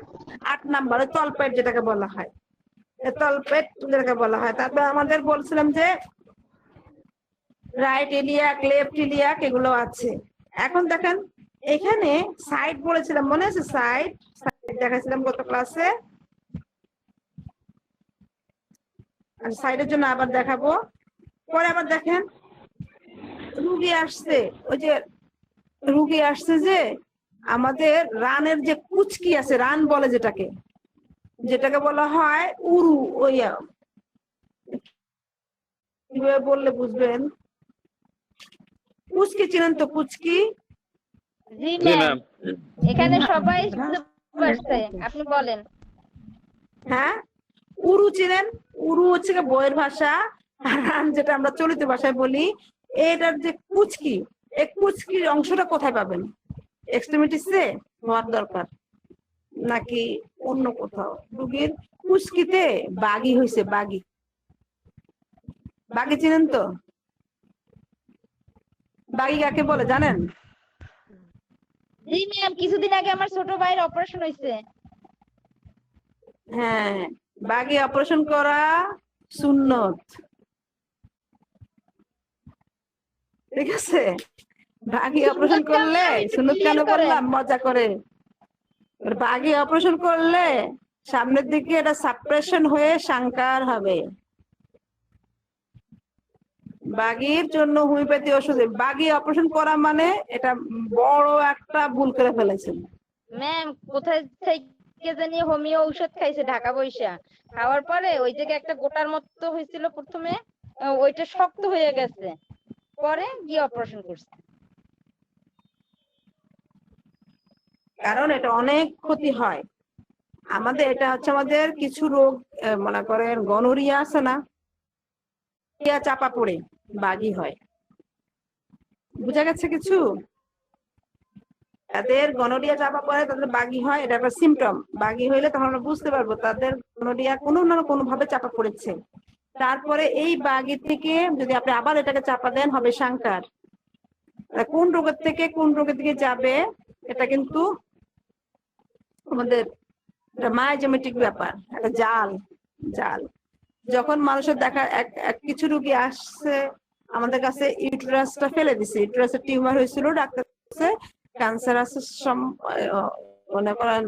8 নাম্বার, তলপেট যেটাকে বলা হয়, তলপেট যেটাকে বলা হয়। তারপর আমাদের বলছিলাম যে রাইট ইলিয়াক, লেফট ইলিয়াক এগুলো আছে। এখন দেখেন এখানে সাইড বলেছিলাম, মনে আছে? সাইড দেখাছিলাম গত ক্লাসে, আর সাইডের জন্য আবার দেখাবো পরে। আবার দেখেন রুগী আসছে, ওই যে রুগী আসছে যে আমাদের রানের যে কুচকি আছে, রান বলে যেটাকে বলা হয় উরু। ওই কিভাবে বললে বুঝবেন? কুচকি চিনেন তো? কুচকি।
জি
জি
ম্যাম
ম্যাম।
এখানে সবাই আসছে, আপনি বলেন।
হ্যাঁ উরু চিনেন? উরু হচ্ছে বইয়ের ভাষা, আর রান যেটা আমরা চলিত ভাষায় বলি। এটার যে কুচকি, এই কুচকির অংশটা কোথায় পাবেন? এক্সট্রিমিটিসে হওয়ার দরকার নাকি অন্য কোথাও? রুগীর কুচকিতে বাগি হয়েছে, বাগি। বাগি চিনেন তো? বাগি কাকে বলে জানেন?
জি ম্যাম কিছুদিন আগে আমার ছোট ভাইয়ের অপারেশন হয়েছে।
হ্যাঁ বাগি অপারেশন করা সুন্নত, ঠিক আছে? বাগি অপারেশন করলে সুন্নত কেন বললাম? মজা করে। বাগি অপারেশন করলে সামনের দিকে এটা সাপ্রেশন হয়ে সাংকার হবে। বাগির জন্য হোমিওপ্যাথি ওষুধ। বাগি অপারেশন করা মানে এটা বড় একটা ভুল করে ফেলেছেন।
ম্যাম কোথায় থেকে জানি হোমিও ঔষধ খাইছে ঢাকা বইসা, খাওয়ার পরে ওই জায়গায় একটা গোটার মতো হয়েছিল প্রথমে, ওইটা শক্ত হয়ে গেছে, পরে গিয়ে অপারেশন করছে।
কারণ এটা অনেক ক্ষতি হয় আমাদের। এটা হচ্ছে আমাদের কিছু রোগ, মনে করেন গনোরিয়া আছে না, চাপা পড়ে বাগি হয়। বুঝা গেছে কিছু? তাদের গনোরিয়া চাপা পড়ে, তাদের বাগি হয়, এটা একটা সিমটম। বাগি হইলে তখন আমরা বুঝতে পারবো তাদের গনোরিয়া কোনো না কোনো ভাবে চাপা পড়েছে। তারপরে এই বাগি থেকে যদি আপনি আবার এটাকে চাপা দেন হবে সাংকার। কোন রোগের থেকে কোন রোগের দিকে যাবে এটা কিন্তু আমাদের মায়োজেমেটিক ব্যাপার, একটা জাল। যখন মানুষের দেখা কিছু রোগী আসছে আমাদের কাছে, ইউটেরাসটা ফেলে দিছে, ইউটেরাসের টিউমার হয়েছিল, ডাক্তার কাছে ক্যান্সার আছে, মনে করেন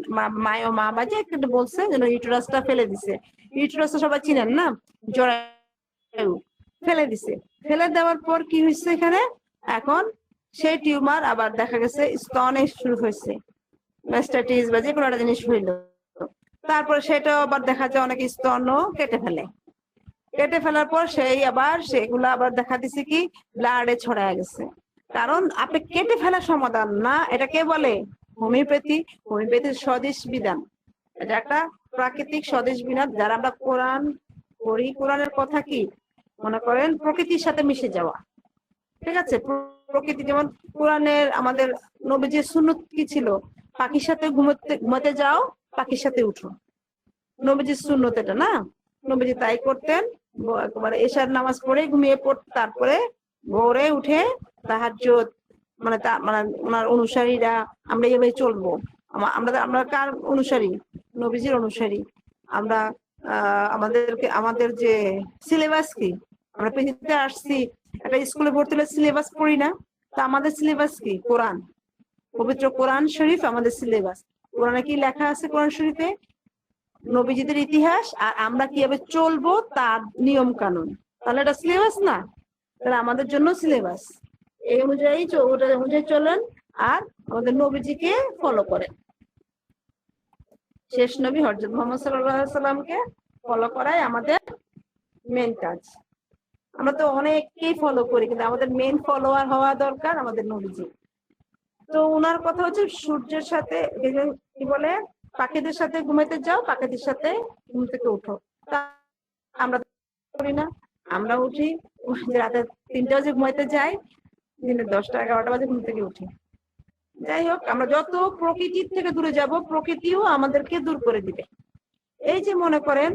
মা বাজে একটা বলছে যেন ইউটেরাসটা ফেলে দিছে। ইউটেরাসটা সবাই চিনেন না, জরায়ু। ফেলে দিছে, ফেলে দেওয়ার পর কি হয়েছে এখানে? এখন সেই টিউমার আবার দেখা গেছে স্তনে শুরু হয়েছে, মেস্টাইটিস বা যে কোনো একটা জিনিস হইলো। তারপরে সেটাও আবার দেখা যায় অনেক স্তনও কেটে ফেলে। কেটে ফেলার পর সেই আবার সেগুলো আবার দেখা দিছে কি ব্লাডে ছড়ায় গেছে। কারণ আপনি কেটে ফেলার সমাধান না, এটা কে বলে? হোমিওপ্যাথি। হোমিওপ্যাথির স্বদেশ বিধান, এটা একটা প্রাকৃতিক স্বদেশ বিধান। যারা আমরা কোরআন পড়ি, কোরআনের কথা কি মনে করেন? প্রকৃতির সাথে মিশে যাওয়া, ঠিক আছে? প্রকৃতি যেমন কোরআনের আমাদের নবীজির সুন্নত কি ছিল? পাখির সাথে ঘুমাতে যাও, পাখির সাথে উঠো। নবীজির সুন্নত এটা না? নবীজি তাই করতেন, একেবারে এশার নামাজ পড়ে ঘুমিয়ে পড়তেন, তারপরে ভোরে উঠে তাহাজ্জুদ, মানে ওনার অনুসারীরা আমরা এইভাবে চলবো। আমরা আমরা কার অনুসারী? নবীজির অনুসারী। আমরা আমাদের যে সিলেবাস কি, আমরা পৃথিবীতে আসছি একটা স্কুলে ভর্তি হলে সিলেবাস পড়ি না? তা আমাদের সিলেবাস কি? কোরআন, পবিত্র কোরআন শরীফ আমাদের সিলেবাস। কোরআনে কি লেখা আছে? কোরআন শরীফে নবীজিদের ইতিহাস আর আমরা কিভাবে চলবো তার নিয়ম কানুন। তাহলে এটা সিলেবাস না? তাহলে আমাদের জন্য সিলেবাস। এই অনুযায়ী ওটা অনুযায়ী চলেন আর আমাদের নবীজিকে ফলো করেন। শেষ নবী হযরত মুহাম্মদ সাল্লাল্লাহু আলাইহি সাল্লামকে ফলো করাই আমাদের মেন কাজ। আমরা তো অনেককেই ফলো করি, কিন্তু আমাদের মেন ফলোয়ার হওয়া দরকার আমাদের নবীজি। তো উনার কথা হচ্ছে সূর্যের সাথে কি বলে, পাখিদের সাথে ঘুমাইতে যাও, পাখিদের সাথে ঘুম থেকে উঠো। তা আমরা করি না। আমরা উঠি রাতে 3টা বাজে ঘুমাইতে যাই, দিনে 10টা 11টা বাজে ঘুম থেকে উঠি। যাই হোক, আমরা যত প্রকৃতির থেকে দূরে যাব, প্রকৃতিও আমাদেরকে দূর করে দিবে। এই যে মনে করেন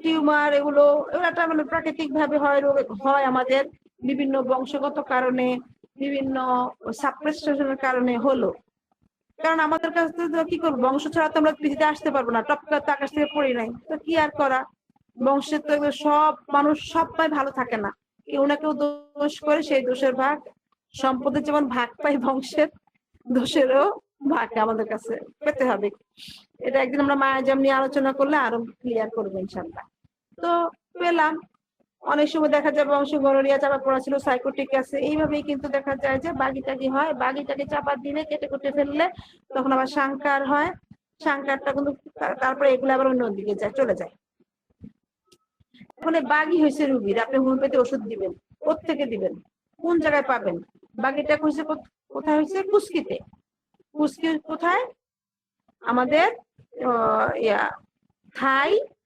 টিউমার, এগুলো একটা মানে প্রাকৃতিক ভাবে হয় আমাদের বিভিন্ন বংশগত কারণে, বিভিন্ন সাপ্রেশনের কারণে হলো। কারণ আমাদের কাছে তো কি করবো, বংশ ছাড়া তো আমরা পৃথিবীতে আসতে পারবো না, টপকা তো আকাশ থেকে পড়ি নাই, তো কি আর করা। বংশের তো সব মানুষ সবাই ভালো থাকে না, কেউ না কেউ দোষ করে, সেই দোষের ভাগ, সম্পদের যেমন ভাগ পাই, বংশের দোষেরও ভাগ আমাদের কাছে পেতে হবে। এটা একদিন আমরা মায়াজাম নিয়ে আলোচনা করলে আরো ক্লিয়ার করবো ইনশাল্লাহ। তো পেলাম অনেক সময় দেখা যায় বংশ গনোরিয়া চাপা পড়া ছিল, সাইকোটিক আছে, এইভাবেই কিন্তু দেখা যায় যে বাগিটাকি হয়, বাগিটাকে চাপা দিলে কেটে কুটে ফেললে তখন আবার সাংকার হয়, সাংকারটা কিন্তু তারপরে এগুলো আবার অন্যদিকে যায়, চলে যায়। এখন বাগি হয়েছে রুগীর, আপনি হোমিওপ্যাথি ওষুধ দিবেন, কোত্থেকে দিবেন, কোন জায়গায় পাবেন? বাগিটা হয়েছে কোথায় হয়েছে? কুস্কিতে। কুস্কি কোথায়? আমাদের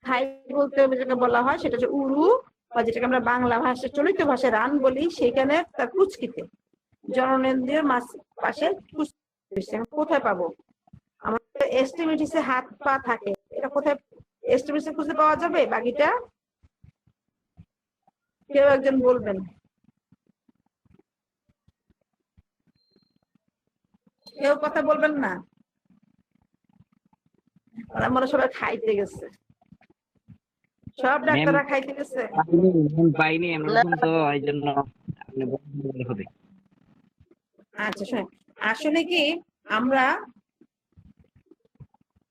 থাই বলতে যেটা বলা হয় সেটা হচ্ছে উরু, বা যেটাকে আমরা বাংলা ভাষায় চলিত ভাষায় রান বলি, সেখানে তার কুচকিতে জননেন্দ্রিয়ের পাশে কোথায় পাবো? আমাদের এস্টিমেটিসে হাত পা থাকে, এটা কোথায় এস্টিমেটিসে খুঁজে পাওয়া যাবে বাগিটা? কেউ একজন বলবেন। কেউ কথা বলবেন না, আমরা সবাই খাইতে গেছে, সব ডাক্তাররা খাইতে গেছে।
পাইনি তো এই জন্য হবে।
আচ্ছা শুনে, আসলে কি আমরা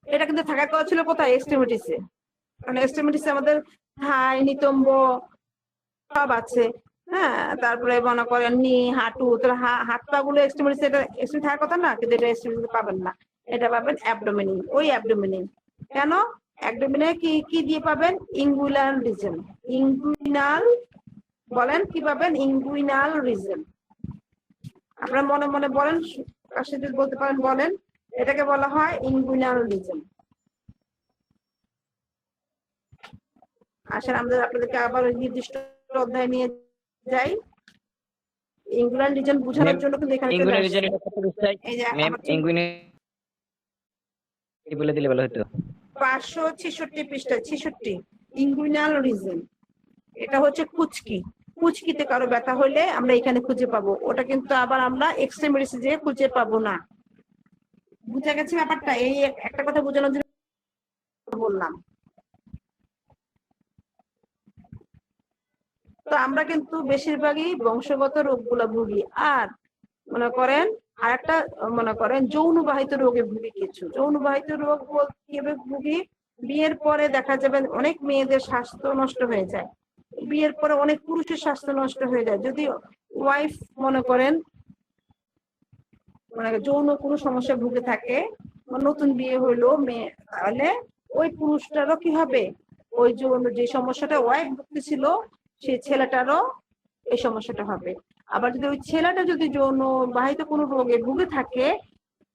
এটা কিন্তু থাকার কথা ছিল কোথায়? এক্সট্রিমিটিসে। কারণ এক্সট্রিমিটিসে আমাদের থাই, নিতম্ব সব আছে। হ্যাঁ, তারপরে মনে করেন নি, হাঁটু, হাত পা গুলো এক্সট্রিমিটিসে, এটা এক্সট্রিমিটি থাকার কথা না, কিন্তু এটা এক্সট্রিমিটিসে পাবেন না, এটা পাবেন অ্যাবডোমিনি। ওই অ্যাবডোমিনি কেন? অ্যাবডোমিনে কি দিয়ে পাবেন? Inguinal reason. ইঙ্গুইনাল বলেন কি পাবেন? Inguinal reason. আপনারা মনে মনে বলেন, কাছে যদি বলতে পারেন বলেন, এটাকে বলা হয় ইঙ্গুইনাল রিজন। আসলে আমরা আপনাদেরকে আবার নির্দিষ্ট অধ্যায় নিয়ে যাই। ইঙ্গুইনাল রিজন বোঝানোর জন্য কিন্তু এখানে চলে আসছে। এই যে
বলে দিলে ভালো হতো।
566 পৃষ্ঠা 66 ইঙ্গুইনাল রিজন। এটা হচ্ছে কুচকি। কুচকিতে কারো ব্যথা হলে আমরা এখানে খুঁজে পাবো, ওটা কিন্তু আবার আমরা এক্সট্রিমিটিসে যেয়ে খুঁজে পাবো না। বুঝা গেছে ব্যাপারটা? এই একটা কথা বোঝানোর জন্য বললাম। তো আমরা কিন্তু বেশিরভাগই বংশগত রোগগুলা ভুগি। আর মনে করেন আরেকটা, মনে করেন যৌনবাহিত রোগে ভুগি। কিছু যৌনবাহিত রোগ কিভাবে ভুগি? বিয়ের পরে দেখা যাবে অনেক মেয়েদের স্বাস্থ্য নষ্ট হয়ে যায়, বিয়ের পরে অনেক পুরুষের স্বাস্থ্য নষ্ট হয়ে যায়। যদি ওয়াইফ মনে করেন মানে যৌন কোনো সমস্যা ভুগে থাকে, নতুন বিয়ে হইলো মেয়ে, তাহলে ওই পুরুষটারও কি হবে? ওই যৌন যে সমস্যাটা ওয়াইফ ভুগতেছিল, সেই ছেলেটারও এই সমস্যাটা হবে। আবার যদি ওই ছেলেটা যদি যৌন বাহিত কোনো রোগে ভুগে থাকে,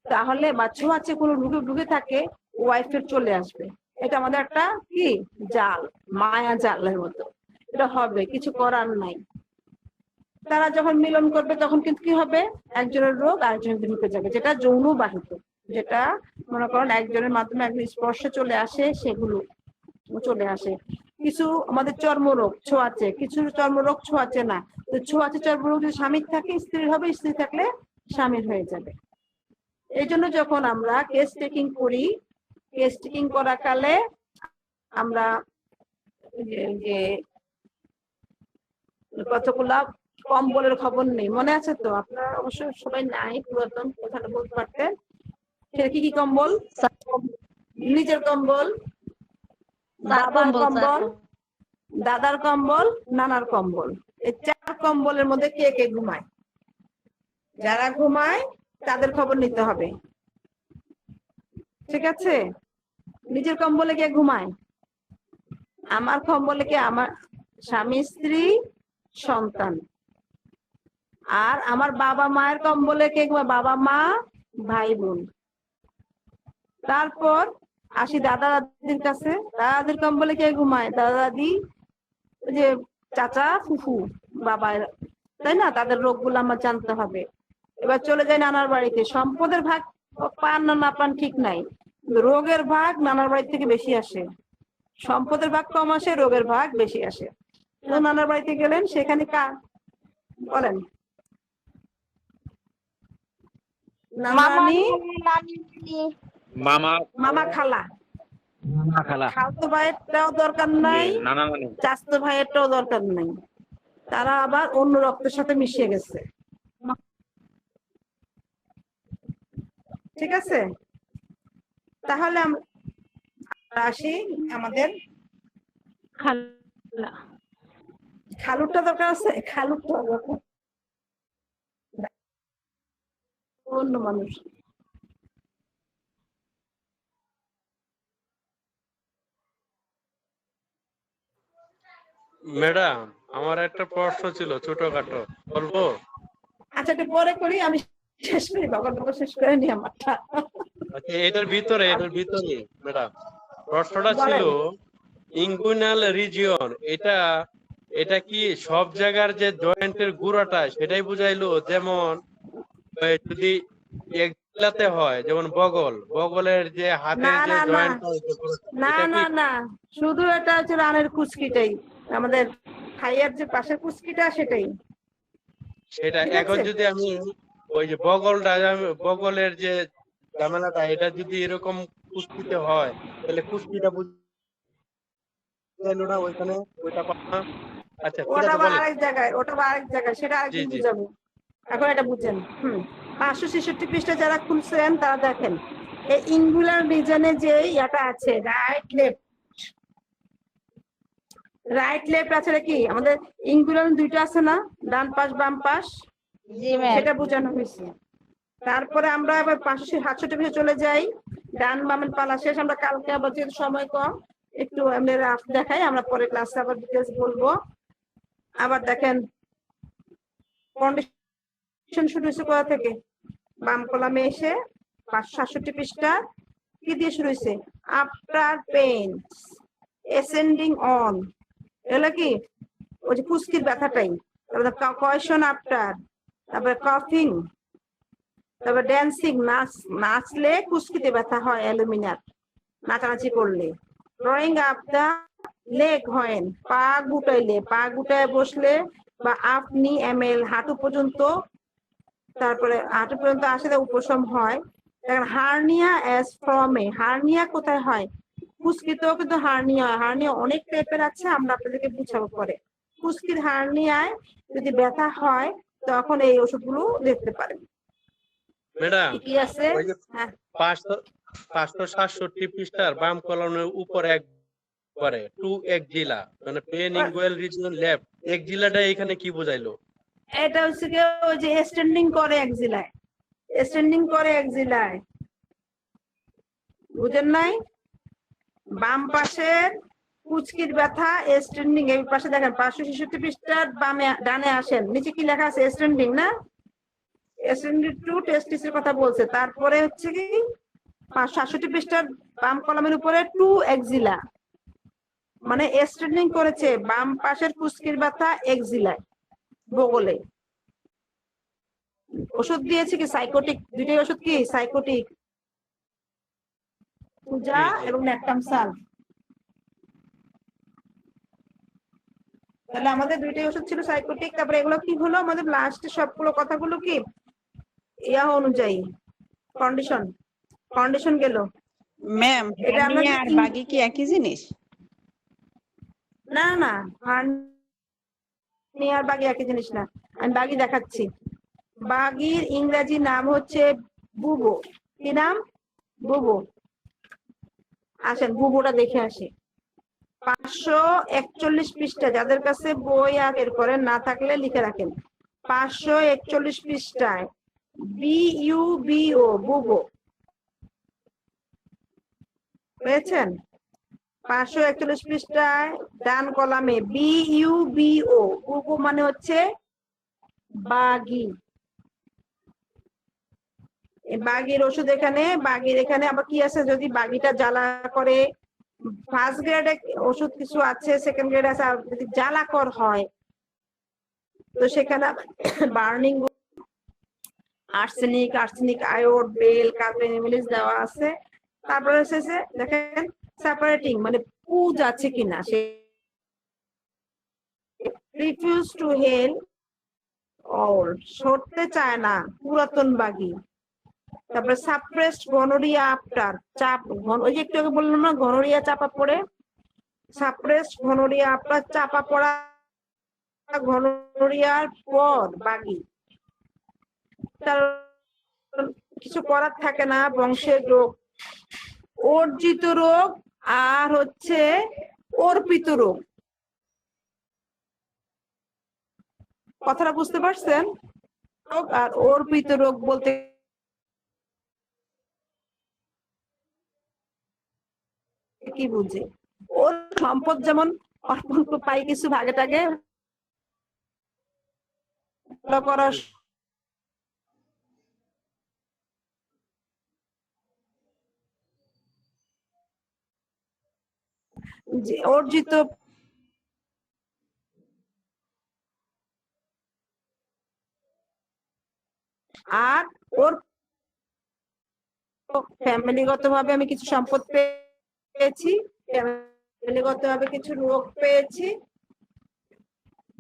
তাহলে বা ছোঁয়াচে কোনো রোগে ভুগে থাকে, ওয়াইফের চলে আসবে। এটা আমাদের একটা কি জাল, মায়া জালের মতো। এটা হবে, কিছু করার নাই। তারা যখন মিলন করবে তখন কিন্তু কি হবে? একজনের রোগ আরেকজনের ঢুকে যাবে, যেটা যৌন বাহিত, যেটা মনে করেন একজনের মাধ্যমে একজন স্পর্শে চলে আসে, সেগুলো চলে আসে। কিছু আমাদের চর্মরোগ ছোঁয়াচে, কিছু চর্মরোগ ছোঁয়াচে না। তো ছোঁয়াচে চর্মরোগ যদি স্বামীর থাকে স্ত্রীর হবে, স্ত্রী থাকলে স্বামীর হয়ে যাবে। এই জন্য যখন আমরা কেস টেকিং করি, কেস টেকিং করাকালে আমরা যে কতগুলা কম্বলের খবর নেই, মনে আছে তো? আপনারা অবশ্য সবাই নাই, পুরাতন কথাটা বলতে পারতেন। সেটা কি কি কম্বল? নিজের কম্বল, বাবার কম্বল, দাদার কম্বল, নানার কম্বল। এই 4 কম্বলের মধ্যে কে কে ঘুমায়? যারা ঘুমায় তাদের খবর নিতে হবে, ঠিক আছে? নিজের কম্বলে কে ঘুমায়? আমার কম্বলে কে? আমার স্বামী, স্ত্রী, সন্তান। আর আমার বাবা মায়ের কম্বলে কে ঘুমায়? বাবা মা, ভাই বোন। তারপর আসি দাদা দাদির কাছে। দাদাদের কম্বলে কে ঘুমায়? দাদা দাদি, যে চাচা ফুফু, বাবা, তাই না? তাদের রোগগুলো আমার জানতে হবে। এবার চলে যায় নানার বাড়িতে। সম্পদের ভাগ পান না পান ঠিক নাই, রোগের ভাগ নানার বাড়ি থেকে বেশি আসে। সম্পদের ভাগ কম আসে, রোগের ভাগ বেশি আসে। তো নানার বাড়িতে গেলেন, সেখানে বলেন নানানি,
মামা
মামা, খালা। খালতো ভাইয়েরটাও দরকার নাই,
নানা নানি
চাচতো ভাইয়েরটাও দরকার নাই, তারা আবার অন্য রক্তের সাথে মিশিয়ে গেছে, ঠিক আছে? তাহলে আমরা আসি আমাদের খালুরটা দরকার আছে। খালুরটা দরকার অন্য মানুষ।
ম্যাডাম, আমার একটা প্রশ্ন ছিল ছোটখাটো, বলবো?
আচ্ছা, একটু পরে করি, আমি শেষ করি, বাবার বাবা শেষ করে নি আমারটা।
আচ্ছা, এটার ভিতরে ম্যাডাম প্রশ্নটা ছিল ইনগুইনাল রিজিয়ন, এটা কি সব জায়গার যে জয়েন্টের গুড়াটা সেটাই বুঝাইলো? যেমন যদি এক জেলাতে হয়, যেমন বগলের যে হাতের যে জয়েন্ট,
না না না, শুধু এটা হচ্ছে রানের কুচকিটাই, আমাদের খাইয়ার যে পাশের কুচকিটা, সেটাই।
সেটা এখন যদি আমি ওই যে বগলের যে ঝামেলাটা, এটা যদি এরকম কুস্তিতে হয়, তাহলে কুস্তিটা বুঝাইলো না ওইখানে, ওইটা পাবো। আচ্ছা, ঠিক
ওটা
আছে,
আবার
বলেন।
আরেক জায়গায়, সেটা আরেকদিন
জি।
বুঝাবো। এখন এটা বুঝছেন? 566 পৃষ্ঠা যারা খুলছেন তারা দেখেন, এই ইঙ্গুলার রিজনে যে ইয়াটা আছে, রাইট লেফট আছে কি? আমাদের ইঙ্গুলার দুইটা আছে না, ডান পাশ বাম পাশ, সেটা বোঝানো হয়েছে। তারপরে আমরা আবার 567 পৃষ্ঠা চলে যাই, ডান বামের পালা শেষ। আমরা কালকে আবার, যেহেতু সময় কম, একটু আমরা রাফ দেখাই, আমরা পরে ক্লাসে আবার ডিটেলস বলবো। আবার দেখেন, কন্ডিশন শুরু হয়েছে কোথা থেকে? বাম কলামে এসে 567 পৃষ্ঠা কি দিয়ে শুরু হয়েছে? আফটার পেইনস অ্যাসেন্ডিং অন, এগুলো কি? ওই যে কুস্কির ব্যথাটাই। তারপরে কয়েশন আফটার, তারপরে কফিং, তারপরে ড্যান্সিং, নাচলে কুস্কিতে ব্যথা হয়, অ্যালুমিনার, নাচানাচি করলে। ড্রয়িং আপ দা লেগ হয়, পা গুটায় বসলে, বা আপনি এমএল হাঁটু পর্যন্ত, তারপরে হাঁটু পর্যন্ত আসলে উপশম হয়। Hernia as from a, hernia কোথায় হয়? কুস্কিতেও কিন্তু হার্নিয়া হয়। হার্নিয়া অনেক টাইপের আছে, আমরা আপনাদেরকে বুঝাবো পরে। কুস্কির হার্নিয়ায় যদি ব্যথা হয়, তখন এই ওষুধগুলো দেখতে পারেন।
ম্যাডাম,
কি আছে?
ওই যে 567 পৃষ্ঠার বাম কলামের উপর একবারে টু এক্সিলা, মানে পেন ইঙ্গুয়াল রিজিয়ন লেফট, এক্সিলাটা এখানে কি বুঝাইলো?
এটা হচ্ছে কি, ওই যে এক্সটেন্ডিং করে এক্সিলায়, বুঝেন নাই? বাম পাশের কুচকির ব্যথা এক্সটেন্ডিং, এই পাশে দেখেন 566 পৃষ্ঠার বামে ডানে আসেন, নিচে কি লেখা আছে? এক্সটেন্ডিং না, এক্সটেন্ডিং টু টেস্টিসের কথা বলছে। তারপরে হচ্ছে কি 567 পৃষ্ঠার বাম কলামের উপরে টু এক্সিলা, মানে এক্সটেন্ডিং করেছে বাম পাশের কুচকির ব্যথা এক্সিলায়, বগলে। ওষুধ দিয়েছে কি? সাইকোটিক, দুইটাই ওষুধ কি? সাইকোটিক, পূজা এবং ন্যাকটামসাল। তাহলে আমাদের দুইটাই ওষুধ ছিল, সাইকোটিক। তারপরে এগুলো কি হলো? আমাদের লাস্টে সবগুলো কথাগুলো কি ইয়া অনুযায়ী, কন্ডিশন কন্ডিশন গেল।
ম্যাম
এটা আমরা
হার্নিয়া আর বাগি কি একই জিনিস?
না না, হার্নিয়া আর বাগি একই জিনিস না। আমি বাগি দেখাচ্ছি। বাগির ইংরেজি নাম হচ্ছে বুবো। কি নাম? বুবো। আসেন বুবোটা দেখে আসি। 541 পৃষ্ঠা, যাদের কাছে বই আর বের করেন, না থাকলে লিখে রাখেন। 541 পৃষ্ঠায় BUBO বুবো পেয়েছেন? 541 পৃষ্ঠায় ডান কলামে BUBO বুবো মানে হচ্ছে বাগি। বাগির ওষুধ এখানে, বাগির এখানে আবার কি আছে, যদি বাগিটা জ্বালা করে, ফার্স্ট গ্রেডে ওষুধ কিছু আছে, সেকেন্ড গ্রেড আছে, আর যদি জ্বালাকর হয় তো সেখানে burning, arsenic, arsenic আয়োড, bell, carbonic দেওয়া আছে। তারপরে হচ্ছে দেখেন সেপারেটিং মানে পুজ আছে কিনা, সে রিফিউজ টু হেল অল, সরতে চায় না পুরাতন বাগি। তারপরে সাপ্রেসড গনোরিয়া আফটার, চাপ, ওই যে একটু আগে বললাম না গনোরিয়া চাপা পড়ে, সাপ্রেসড গনোরিয়া আফটার, চাপা পড়া গনোরিয়ার পর বাগি। তার কিছু করার থাকে না, বংশের রোগ, অর্জিত রোগ, আর হচ্ছে অর্পিত রোগ। কথাটা বুঝতে পারছেন? আর অর্পিত রোগ বলতে কি বুঝে? ওর সম্পদ যেমন অর্পণ পাই কিছু ভাগে টাগে করার অর্জিত আর ওর ফ্যামিলিগত ভাবে আমি কিছু সম্পদ পেয়েছি, ফ্যামিলিগত ভাবে কিছু রোগ পেয়েছি,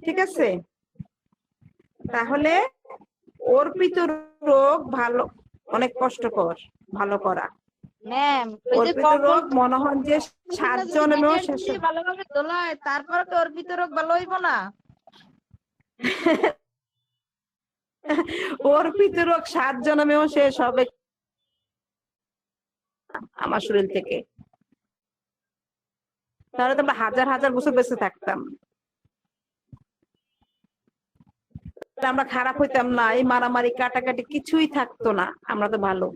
ঠিক আছে? তাহলে অর্পিত রোগ ভালো, অনেক কষ্টকর ভালো করা।
ম্যাম
অর্পিত রোগ মনে হয় যে 7 জনেরও শেষ
ভালোভাবে তোলায়, তারপরে তো অর্পিত রোগ ভালো হইব না।
অর্পিত রোগ 7 জন্মেও শেষ হবে আমার শরীর থেকে, তাহলে তো আমরা হাজার হাজার বছর বেঁচে থাকতাম, আমরা খারাপ হইতাম না, এই মারামারি কাটাকাটি কিছুই থাকতো না, আমরা তো ভালো।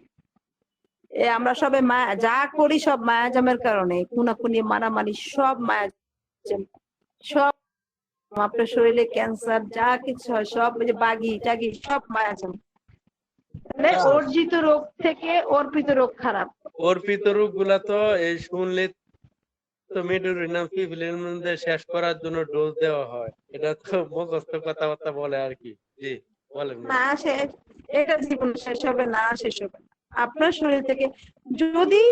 আমরা সবে মায়া যা করি সব মায়াজামের কারণে, খুনাখুনি মারামারি সব মায়াজাম, সব আপনার শরীরে ক্যান্সার যা কিছু হয় সব ওই যে বাগি টাগি সব মায়াজাম। অর্জিত রোগ থেকে অর্পিত রোগ খারাপ।
অর্পিত রোগ গুলা তো এই শুনলে তো মেডোরিনাম পিপিলের মধ্যে শেষ করার জন্য ডোজ দেওয়া হয়, এটা তো মুখস্থ কথাবার্তা বলে আর কি। জি বলেন।
না শেষ, এটা জীবন শেষ হবে না, শেষ হবে না। আপনার শরীর থেকে যদি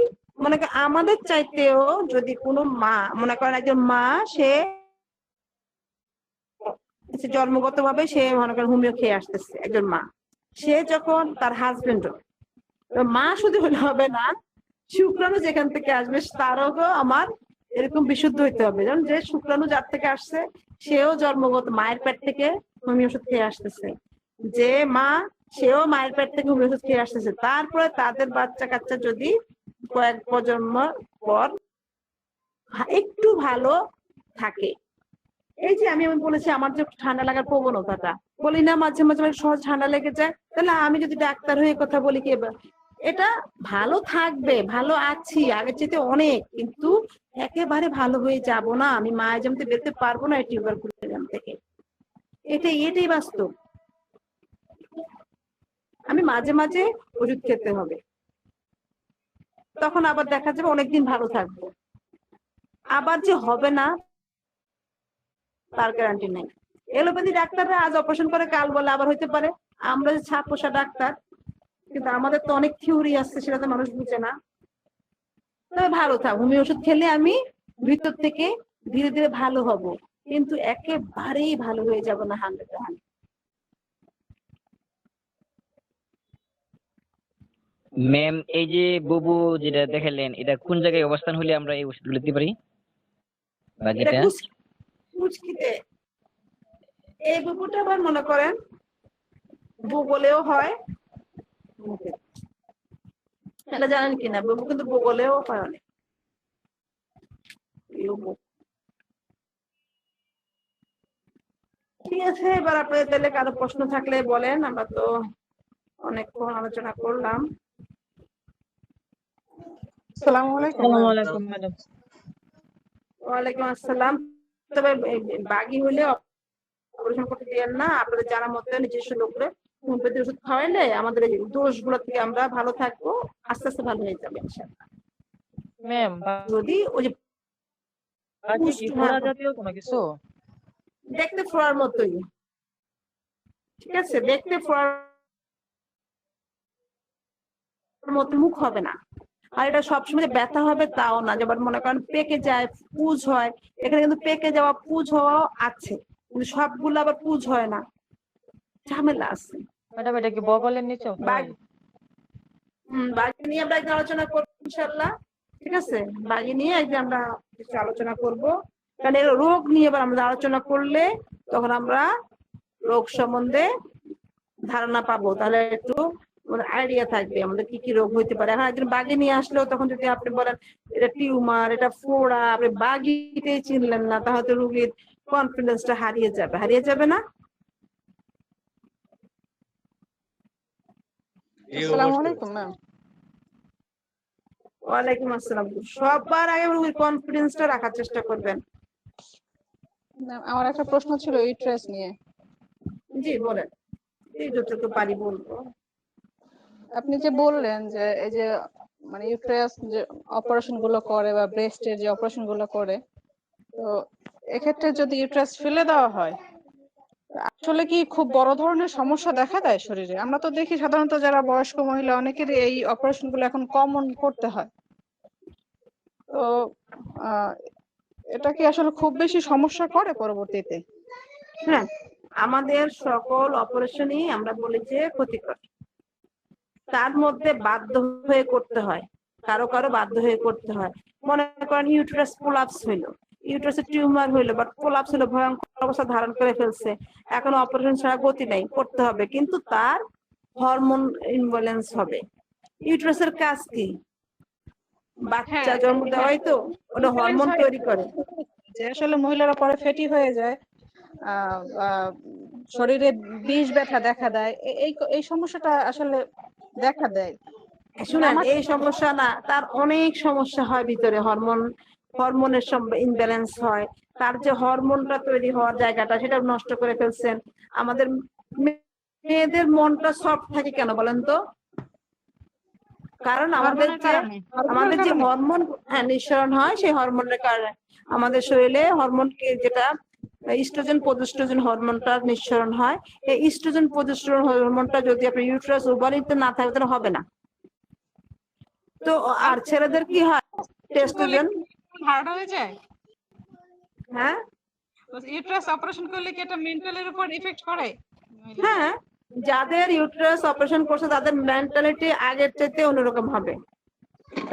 মনে করেন আমাদের চাইতেও যদি কোনো মা, মনে করেন একজন মা, সে জন্মগত ভাবে সে মনে করেন হোমিও খেয়ে আসতেছে, একজন মা, সে যখন তার হাজবেন্ড, মা শুধু হলে হবে না, শুক্রাণু যেখান থেকে আসবে তারও আমার এরকম বিশুদ্ধ হইতে হবে। যেমন যে শুক্রাণু যার থেকে আসছে সেও জন্মগত মায়ের পেট থেকে হোমিও ওষুধ খেয়ে আসতেছে, যে মা সেও মায়ের পেট থেকে হোমিও ওষুধ খেয়ে আসতেছে। তারপরে তাদের বাচ্চা কাচ্চা যদি কয়েক প্রজন্ম পর একটু ভালো থাকে। এই যে আমি বলেছি আমার যে ঠান্ডা লাগার প্রবণতাটা, বলি না মাঝে মাঝে সহজ ঠান্ডা লেগে যায়, তাহলে আমি যদি ডাক্তার হয়ে কথা বলি কি এটা ভালো থাকবে, ভালো আছি আগের চাইতে অনেক, কিন্তু একেবারে ভালো হয়ে যাব না, আমি মায়াজামতে বেরোতে পারবো না এই টিউবারকুলোসিস থেকে, এটাই বাস্তব। আমি মাঝে মাঝে ওষুধ খেতে হবে, তখন আবার দেখা যাবে অনেকদিন ভালো থাকবো, আবার যে হবে না তার গ্যারান্টি নেই। এলোপ্যাথি ডাক্তাররা আজ অপারেশন করে কাল বলে আবার হইতে পারে, আমরা যে ছাপ পোষা ডাক্তার, কিন্তু আমাদের তো অনেক থিওরি আসছে, সেটা তো মানুষ বুঝে না। তবে ভালো থাক, হোমিও ওষুধ খেলে আমি ভিতর থেকে ধীরে ধীরে ভালো হব, কিন্তু একেবারেই ভালো হয়ে যাব না 100%।
ম্যাম এই যে বুবু যেটা দেখালেন এটা কোন জায়গায় অবস্থান হলে আমরা এই ওষুধগুলো দিতে পারি বা
এটা
যেটা
কুচকিতে এই বুবুটা আবার মনে করেন ভূগোলেও হয়, এটা জানেন কিনা বুবু কিন্তু ভূগোলেও হয় অনেক। ঠিক আছে, এবার আপনাদের তাহলে কারো প্রশ্ন থাকলে বলেন, আমরা তো অনেকক্ষণ আলোচনা করলাম।
আসসালামু আলাইকুম ম্যাডাম।
ওয়ালাইকুম আসসালাম। তবে বাগি হলে অপারেশন করতে দিয়েন না, আপনাদের জানা মতো নিজস্ব লোকরে হোমিওপ্যাথি ওষুধ খাওয়াইলে আমাদের এই দোষগুলো থেকে আমরা ভালো থাকবো, আস্তে আস্তে ভালো হয়ে যাবে ইনশাআল্লাহ।
ম্যাম
যদি ওই যে
বাকি কি ফোড়া জাতীয় কোনো কিছু?
দেখতে ফোড়ার মতোই, ঠিক আছে, দেখতে ফোড়ার মতো, মুখ হবে না। আর এটা সবসময় যে ব্যথা হবে তাও না, যেমন মনে করেন পেকে যায়, পুজ হয়, এখানে কিন্তু পেকে যাওয়া পুজ হওয়া আছে, কিন্তু সবগুলো আবার পুজ হয় না, ঝামেলা আছে।
ম্যাডাম এটা কি বগলের নিচে?
বাগি নিয়ে আমরা একদিন আলোচনা করবো ইনশাআল্লাহ, ঠিক আছে, বাগি নিয়ে একদিন আমরা কিছু আলোচনা করব, কারণ এর রোগ নিয়ে এবার আমরা আলোচনা করলে তখন আমরা রোগ সম্বন্ধে ধারণা পাবো, তাহলে একটু আইডিয়া থাকবে আমাদের কি কি রোগ হইতে পারে। এখন একদিন বাগি নিয়ে আসলেও তখন যদি আপনি বলেন এটা টিউমার, এটা ফোড়া, আপনি বাগিটাই চিনলেন না, তাহলে তো রোগীর কনফিডেন্সটা হারিয়ে যাবে না?
আসসালামু আলাইকুম ম্যাম।
ওয়ালাইকুম আসসালাম। সবার আগে রোগীর কনফিডেন্সটা রাখার চেষ্টা করবেন।
ম্যাম আমার একটা প্রশ্ন ছিল ইউট্রাস নিয়ে।
জি বলেন, এই যতটুকু পারি বলবো।
আপনি যে বললেন যে এই যে মানে ইউট্রাস যে অপারেশন গুলো করে বা ব্রেস্টের যে অপারেশন গুলো করে, তো এক্ষেত্রে যদি ইউট্রাস ফেলে দেওয়া হয় আসলে কি খুব বড় ধরনের সমস্যা দেখা দেয় শরীরে? আমরা তো দেখি সাধারণত যারা বয়স্ক মহিলা অনেকেরই এই অপারেশন গুলো এখন কমন করতে হয়, তো এটা কি আসলে খুব বেশি সমস্যা করে পরবর্তীতে?
হ্যাঁ, আমাদের সকল অপারেশনই আমরা বলি যে ক্ষতিকর, তার মধ্যে বাধ্য হয়ে করতে হয়, কারো কারো বাধ্য হয়ে করতে হয়। মনে করেন ইউটেরাস কোলাপস হইলো, ইউটেরাসের টিউমার হইলো, বাট কোলাপস হলো, ভয়ঙ্কর অবস্থা ধারণ করে ফেলছে, এখন অপারেশন ছাড়া গতি নাই, করতে হবে, কিন্তু তার হরমোন ইমব্যালেন্স হবে। ইউটেরাসের কাজ কি? বাচ্চা জন্ম দেওয়াই তো, ওটা হরমোন তৈরি করে।
যে আসলে মহিলারা পরে ফেটি হয়ে যায়, শরীরে বিষ ব্যথা দেখা দেয়, এই সমস্যাটা আসলে দেখা দেয়।
শুনেন, এই সমস্যা না, তার অনেক সমস্যা হয় ভিতরে, হরমোনের ইমব্যালেন্স হয়, তার যে হরমোনটা তৈরি হওয়ার জায়গাটা সেটা নষ্ট করে ফেলছেন। আমাদের মেয়েদের মনটা সফট থাকে কেন বলেন তো? কারণ আমাদের যে হরমোন নিঃসরণ হয় সেই হরমোনের কারণে আমাদের শরীরে হরমোনকে যেটা ইস্ট্রোজেন প্রোজেস্টেরন হরমোনটা নিঃসরণ হয়, এই ইস্ট্রোজেন প্রোজেস্টেরন হরমোনটা যদি আপনার ইউটেরাস ওভারিতে না থাকে তাহলে হবে না। তো আর ছেলেদের কি হয়? টেস্টোস্টেরন
হার্ড হয়ে যায়।
হ্যাঁ,
ইউটেরাস অপারেশন করলে কি এটা মেন্টালের উপর ইফেক্ট করে?
হ্যাঁ, যাদের ইউটেরাস অপারেশন করছে তাদের মেন্টালিটি আগের চাইতে অন্যরকম হবে,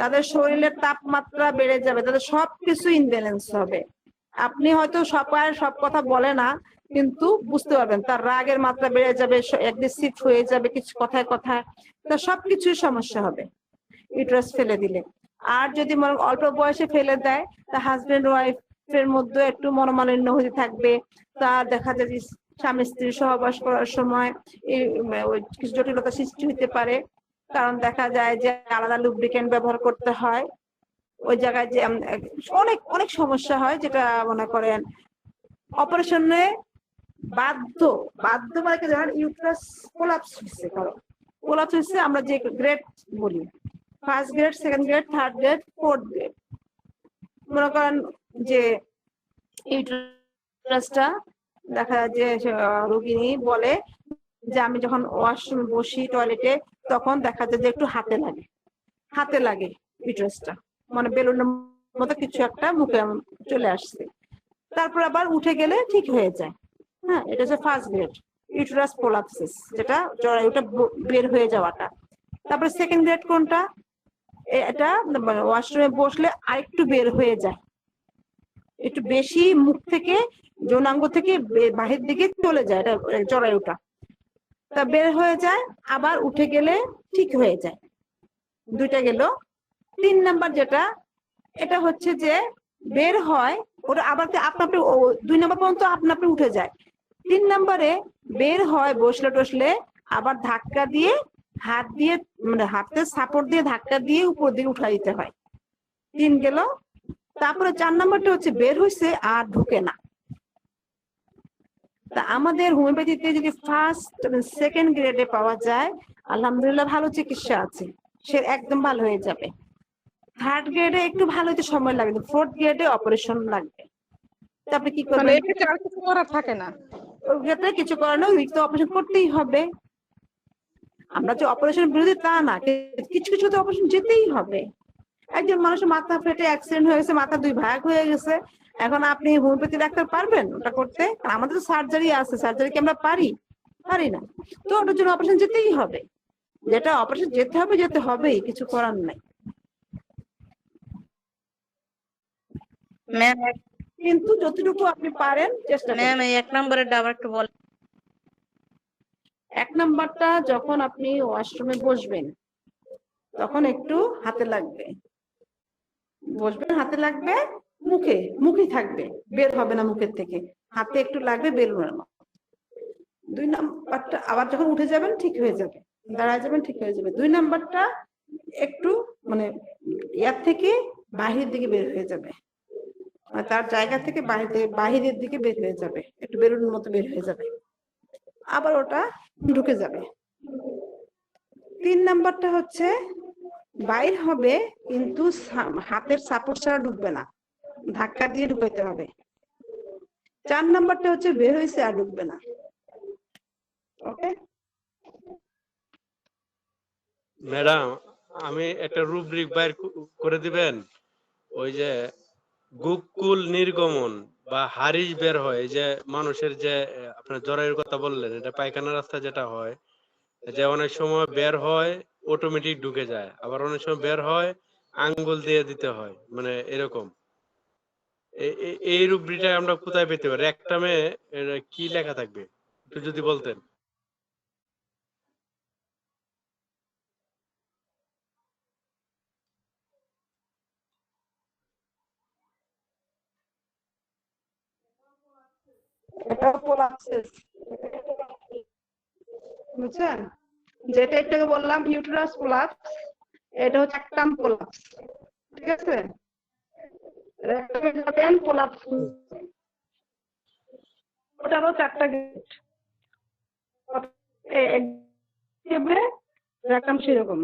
তাদের শরীরের তাপমাত্রা বেড়ে যাবে, তাদের সবকিছু ইমব্যালেন্স হবে। আপনি হয়তো সব কথা বলে না, কিন্তু বুঝতে পারবেন তার রাগের মাত্রা বেড়ে যাবে, অ্যাগ্রেসিভ হয়ে যাবে কিছু কথায় কথায়, তার সবকিছুই সমস্যা হবে ইউটেরাস ফেলে দিলে। আর যদি অল্প বয়সে ফেলে দেয়, তা হাজবেন্ড ওয়াইফের মধ্যে একটু মনোমালিন্য হতে থাকবে, তার দেখা যায় যে স্বামী স্ত্রী সহবাস করার সময় কিছু জটিলতা সৃষ্টি হতে পারে, কারণ দেখা যায় যে আলাদা লুব্রিকেন্ট ব্যবহার করতে হয়, ওই জায়গায় যে অনেক অনেক সমস্যা হয়, যেটা মনে করেন অপারেশনে বাধ্য মানে ধরেন ইউটেরাস কোলাপস হচ্ছে, কোলাপস হচ্ছে আমরা যে গ্রেড বলি, first grade, second grade, third grade, fourth grade. মনে করেন যে ইউটেরাসটা দেখা যায় যে রোগিনী বলে যে আমি যখন ওয়াশরুমে বসি টয়লেটে, তখন দেখা যায় যে একটু হাতে লাগে ইউটেরাসটা, মানে বেলুনের মতো কিছু একটা মুখে চলে আসছে, তারপর আবার উঠে গেলে ঠিক হয়ে যায়। হ্যাঁ, এটা হচ্ছে ফার্স্ট গ্রেড ইউটেরাস প্রোলাপসিস, যেটা জরায়ুটা বের হয়ে যাওয়াটা। তারপরে সেকেন্ড গ্রেড কোনটা, এটা ওয়াশরুমে বসলে আরেকটু বের হয়ে যায়, একটু বেশি মুখ থেকে যৌনাঙ্গ থেকে বাহির দিকে চলে যায়, এটা জরায়ুটা তা বের হয়ে যায়, আবার উঠে গেলে ঠিক হয়ে যায়। দুইটা গেল। 3 নাম্বার যেটা, এটা হচ্ছে যে বের হয় ওটা আবার আপনা আপনি 2 নাম্বার পর্যন্ত আপনা আপনি উঠে যায়। 3 নাম্বারে বের হয় বসলে টসলে, আবার ধাক্কা দিয়ে হাত দিয়ে মানে হাতের সাপোর্ট দিয়ে ধাক্কা দিয়ে উপর দিকে উঠা দিতে হয়। 3 গেল। তারপরে 4 নাম্বারটা হচ্ছে বের হইছে আর ঢুকে না। তা আমাদের হোমিওপ্যাথিতে যদি ফার্স্ট সেকেন্ড গ্রেডে পাওয়া যায়, আলহামদুলিল্লাহ ভালো চিকিৎসা আছে, সে একদম ভালো হয়ে যাবে। থার্ড গ্রেডে একটু ভালো হতে সময় লাগবে, ফোর্থ গ্রেডে অপারেশন লাগবে। তারপরে কি করবেন?
এক্ষেত্রে আর কিছু করার থাকে না,
ওই ক্ষেত্রে কিছু করার নেই, তো অপারেশন করতেই হবে। আমরা যে অপারেশনের বিরোধী তা না, কিছু কিছু তো অপারেশন যেতেই হবে। একজন মানুষের মাথা ফেটে অ্যাক্সিডেন্ট হয়ে গেছে, মাথা 2 ভাগ হয়ে গেছে, এখন আপনি হোমিওপ্যাথি ডাক্তার পারবেন ওটা করতে? আমাদের তো সার্জারি আছে, সার্জারি কি আমরা পারি না, তো ওটার জন্য অপারেশন যেতেই হবে। যেটা অপারেশন যেতে হবেই, কিছু করার নাই।
ম্যাম
কিন্তু যতটুকু আপনি পারেন চেষ্টা করুন।
ম্যাম এই 1 নম্বরের আবার একটু বল।
1 নাম্বারটা যখন আপনি ওয়াশরুমে বসবেন তখন একটু হাতে লাগবে, বসবেন হাতে লাগবে, মুখেই থাকবে, বের হবে না মুখের থেকে, হাতে একটু লাগবে, বের হবে না। 2 নাম্বারটা আবার যখন উঠে যাবেন ঠিক হয়ে যাবে, দাঁড়ায় যাবেন ঠিক হয়ে যাবে। 2 নাম্বারটা একটু মানে ইয়ার থেকে বাহিরের দিকে বের হয়ে যাবে, মানে তার জায়গা থেকে বাহিরের দিকে বের হয়ে যাবে, একটু বেরোনোর মতো বের হয়ে যাবে, আবার ওটা ঢুকে যাবে। 3 নাম্বারটা হচ্ছে বাইর হবে কিন্তু হাতের সাপোর্ট ছাড়া ঢুকবে না, ধাক্কা দিয়ে ঢুকাইতে হবে। 4 নাম্বারটা হচ্ছে বের হয়েছে আর ঢুকবে না। ওকে
ম্যাডাম, আমি একটা রুব্রিক বাইর করে দিবেন, ওই যে গুকুল নির্গমন বা হারিস বের হয়, এই যে মানুষের যে আপনার জরায়ুর কথা বললেন, এটা পায়খানা রাস্তা যেটা হয়, যে অনেক সময় বের হয় অটোমেটিক ঢুকে যায়, আবার অনেক সময় বের হয় আঙ্গুল দিয়ে দিতে হয়, মানে এরকম। এই রুব্রিটা আমরা কোথায় পেতে পারি? রেকটামে কি লেখা থাকবে একটু যদি বলতেন।
এটা প্রলাপসিস, বুঝছেন? যেটা একটু আগে বললাম ইউটেরাস প্রলাপস, এটা হচ্ছে একটাম প্রলাপস, ঠিক আছে? রেকটামে যাবেন প্রলাপস, ওটারও 4টা গেট, রেকটাম সেরকম,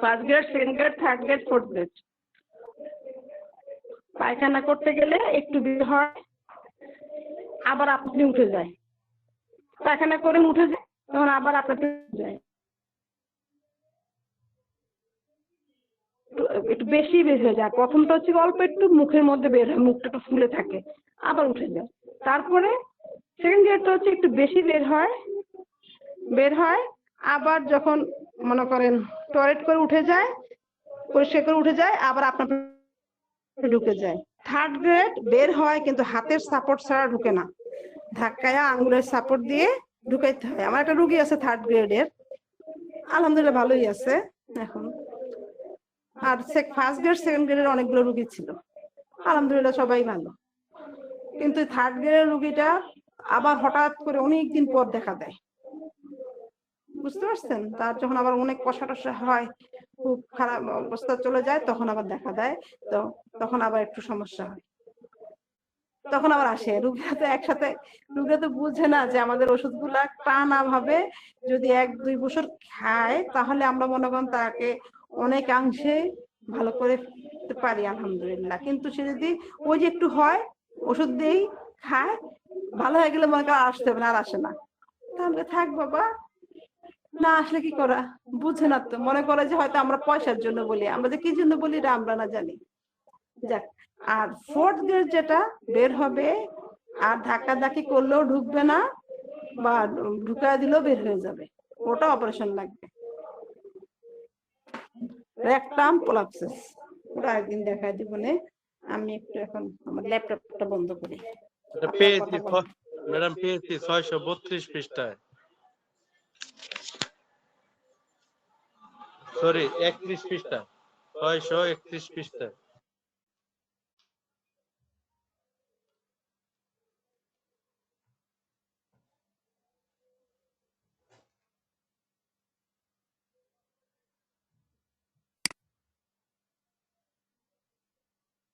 first grade, second grade, third grade, fourth grade. পায়খানা করতে গেলে একটু বের হয়, আবার আপনি উঠে যায়, পায়খানা করে উঠে যায়, তখন আবার আপনাকে যায়, একটু বেশি বের হয়ে যায়। প্রথমটা হচ্ছে অল্প একটু মুখের মধ্যে বের হয়, মুখটা একটু ফুলে থাকে, আবার উঠে যায়। তারপরে সেকেন্ড গ্রেডটা হচ্ছে একটু বেশি বের হয়, আবার যখন মনে করেন টয়লেট করে উঠে যায়, পরিষ্কার করে উঠে যায়, আবার আপনার ঢুকে যায়। থার্ড গ্রেড বের হয় কিন্তু হাতের সাপোর্ট ছাড়া ঢুকে না, ধাক্কায় আঙ্গুলের সাপোর্ট দিয়ে ঢুকাইতে হয়। আমার একটা রুগী আছে থার্ড গ্রেডের, আলহামদুলিল্লাহ ভালোই আছে এখন। আর ফার্স্ট গ্রেড সেকেন্ড গ্রেডের অনেকগুলো রুগী ছিল, আলহামদুলিল্লাহ সবাই ভালো। কিন্তু থার্ড গ্রেডের রুগীটা আবার হঠাৎ করে অনেকদিন পর দেখা দেয়, বুঝতে পারছেন? তার যখন আবার অনেক কষা টসা হয়, খুব খারাপ অবস্থা চলে যায়, তখন আবার দেখা দেয়, তো তখন আবার একটু সমস্যা হয়, তখন আবার আসে। রুগীরা তো একসাথে, রুগীরা তো বুঝে না যে আমাদের ওষুধগুলা টানা ভাবে যদি 1-2 বছর খায় তাহলে আমরা মনে করেন তাকে অনেকাংশে ভালো করে পারি আলহামদুলিল্লাহ। কিন্তু সে যদি ওই যে একটু হয়, ওষুধ দিয়েই খায়, ভালো হয়ে গেলে মনে করেন আসতে হবে না, আর আসে না, তাহলে থাক বাবা, না আসলে কি করা, বুঝে না তো, মনে করে যে হয়তো আমরা পয়সার জন্য বলি, আমরা যে কি জন্য বলি এটা আমরা না জানি। যাক, আর ফোর্থ গ্রেড যেটা বের হবে আর ধাক্কাধাক্কি করলেও ঢুকবে না, বা ঢুকায় দিলেও বের হয়ে যাবে, ওটা অপারেশন লাগবে।
রেকটাম প্রলাপসিস ওটা একদিন দেখাই দিব নে। আমি একটু এখন আমার ল্যাপটপটা বন্ধ করি।
এটা
আপনারা
পেয়েছি
কথা বলেন।
ম্যাডাম, পেয়েছি 632 পৃষ্ঠায়, সরি 31 পৃষ্ঠা, 631 পৃষ্ঠা।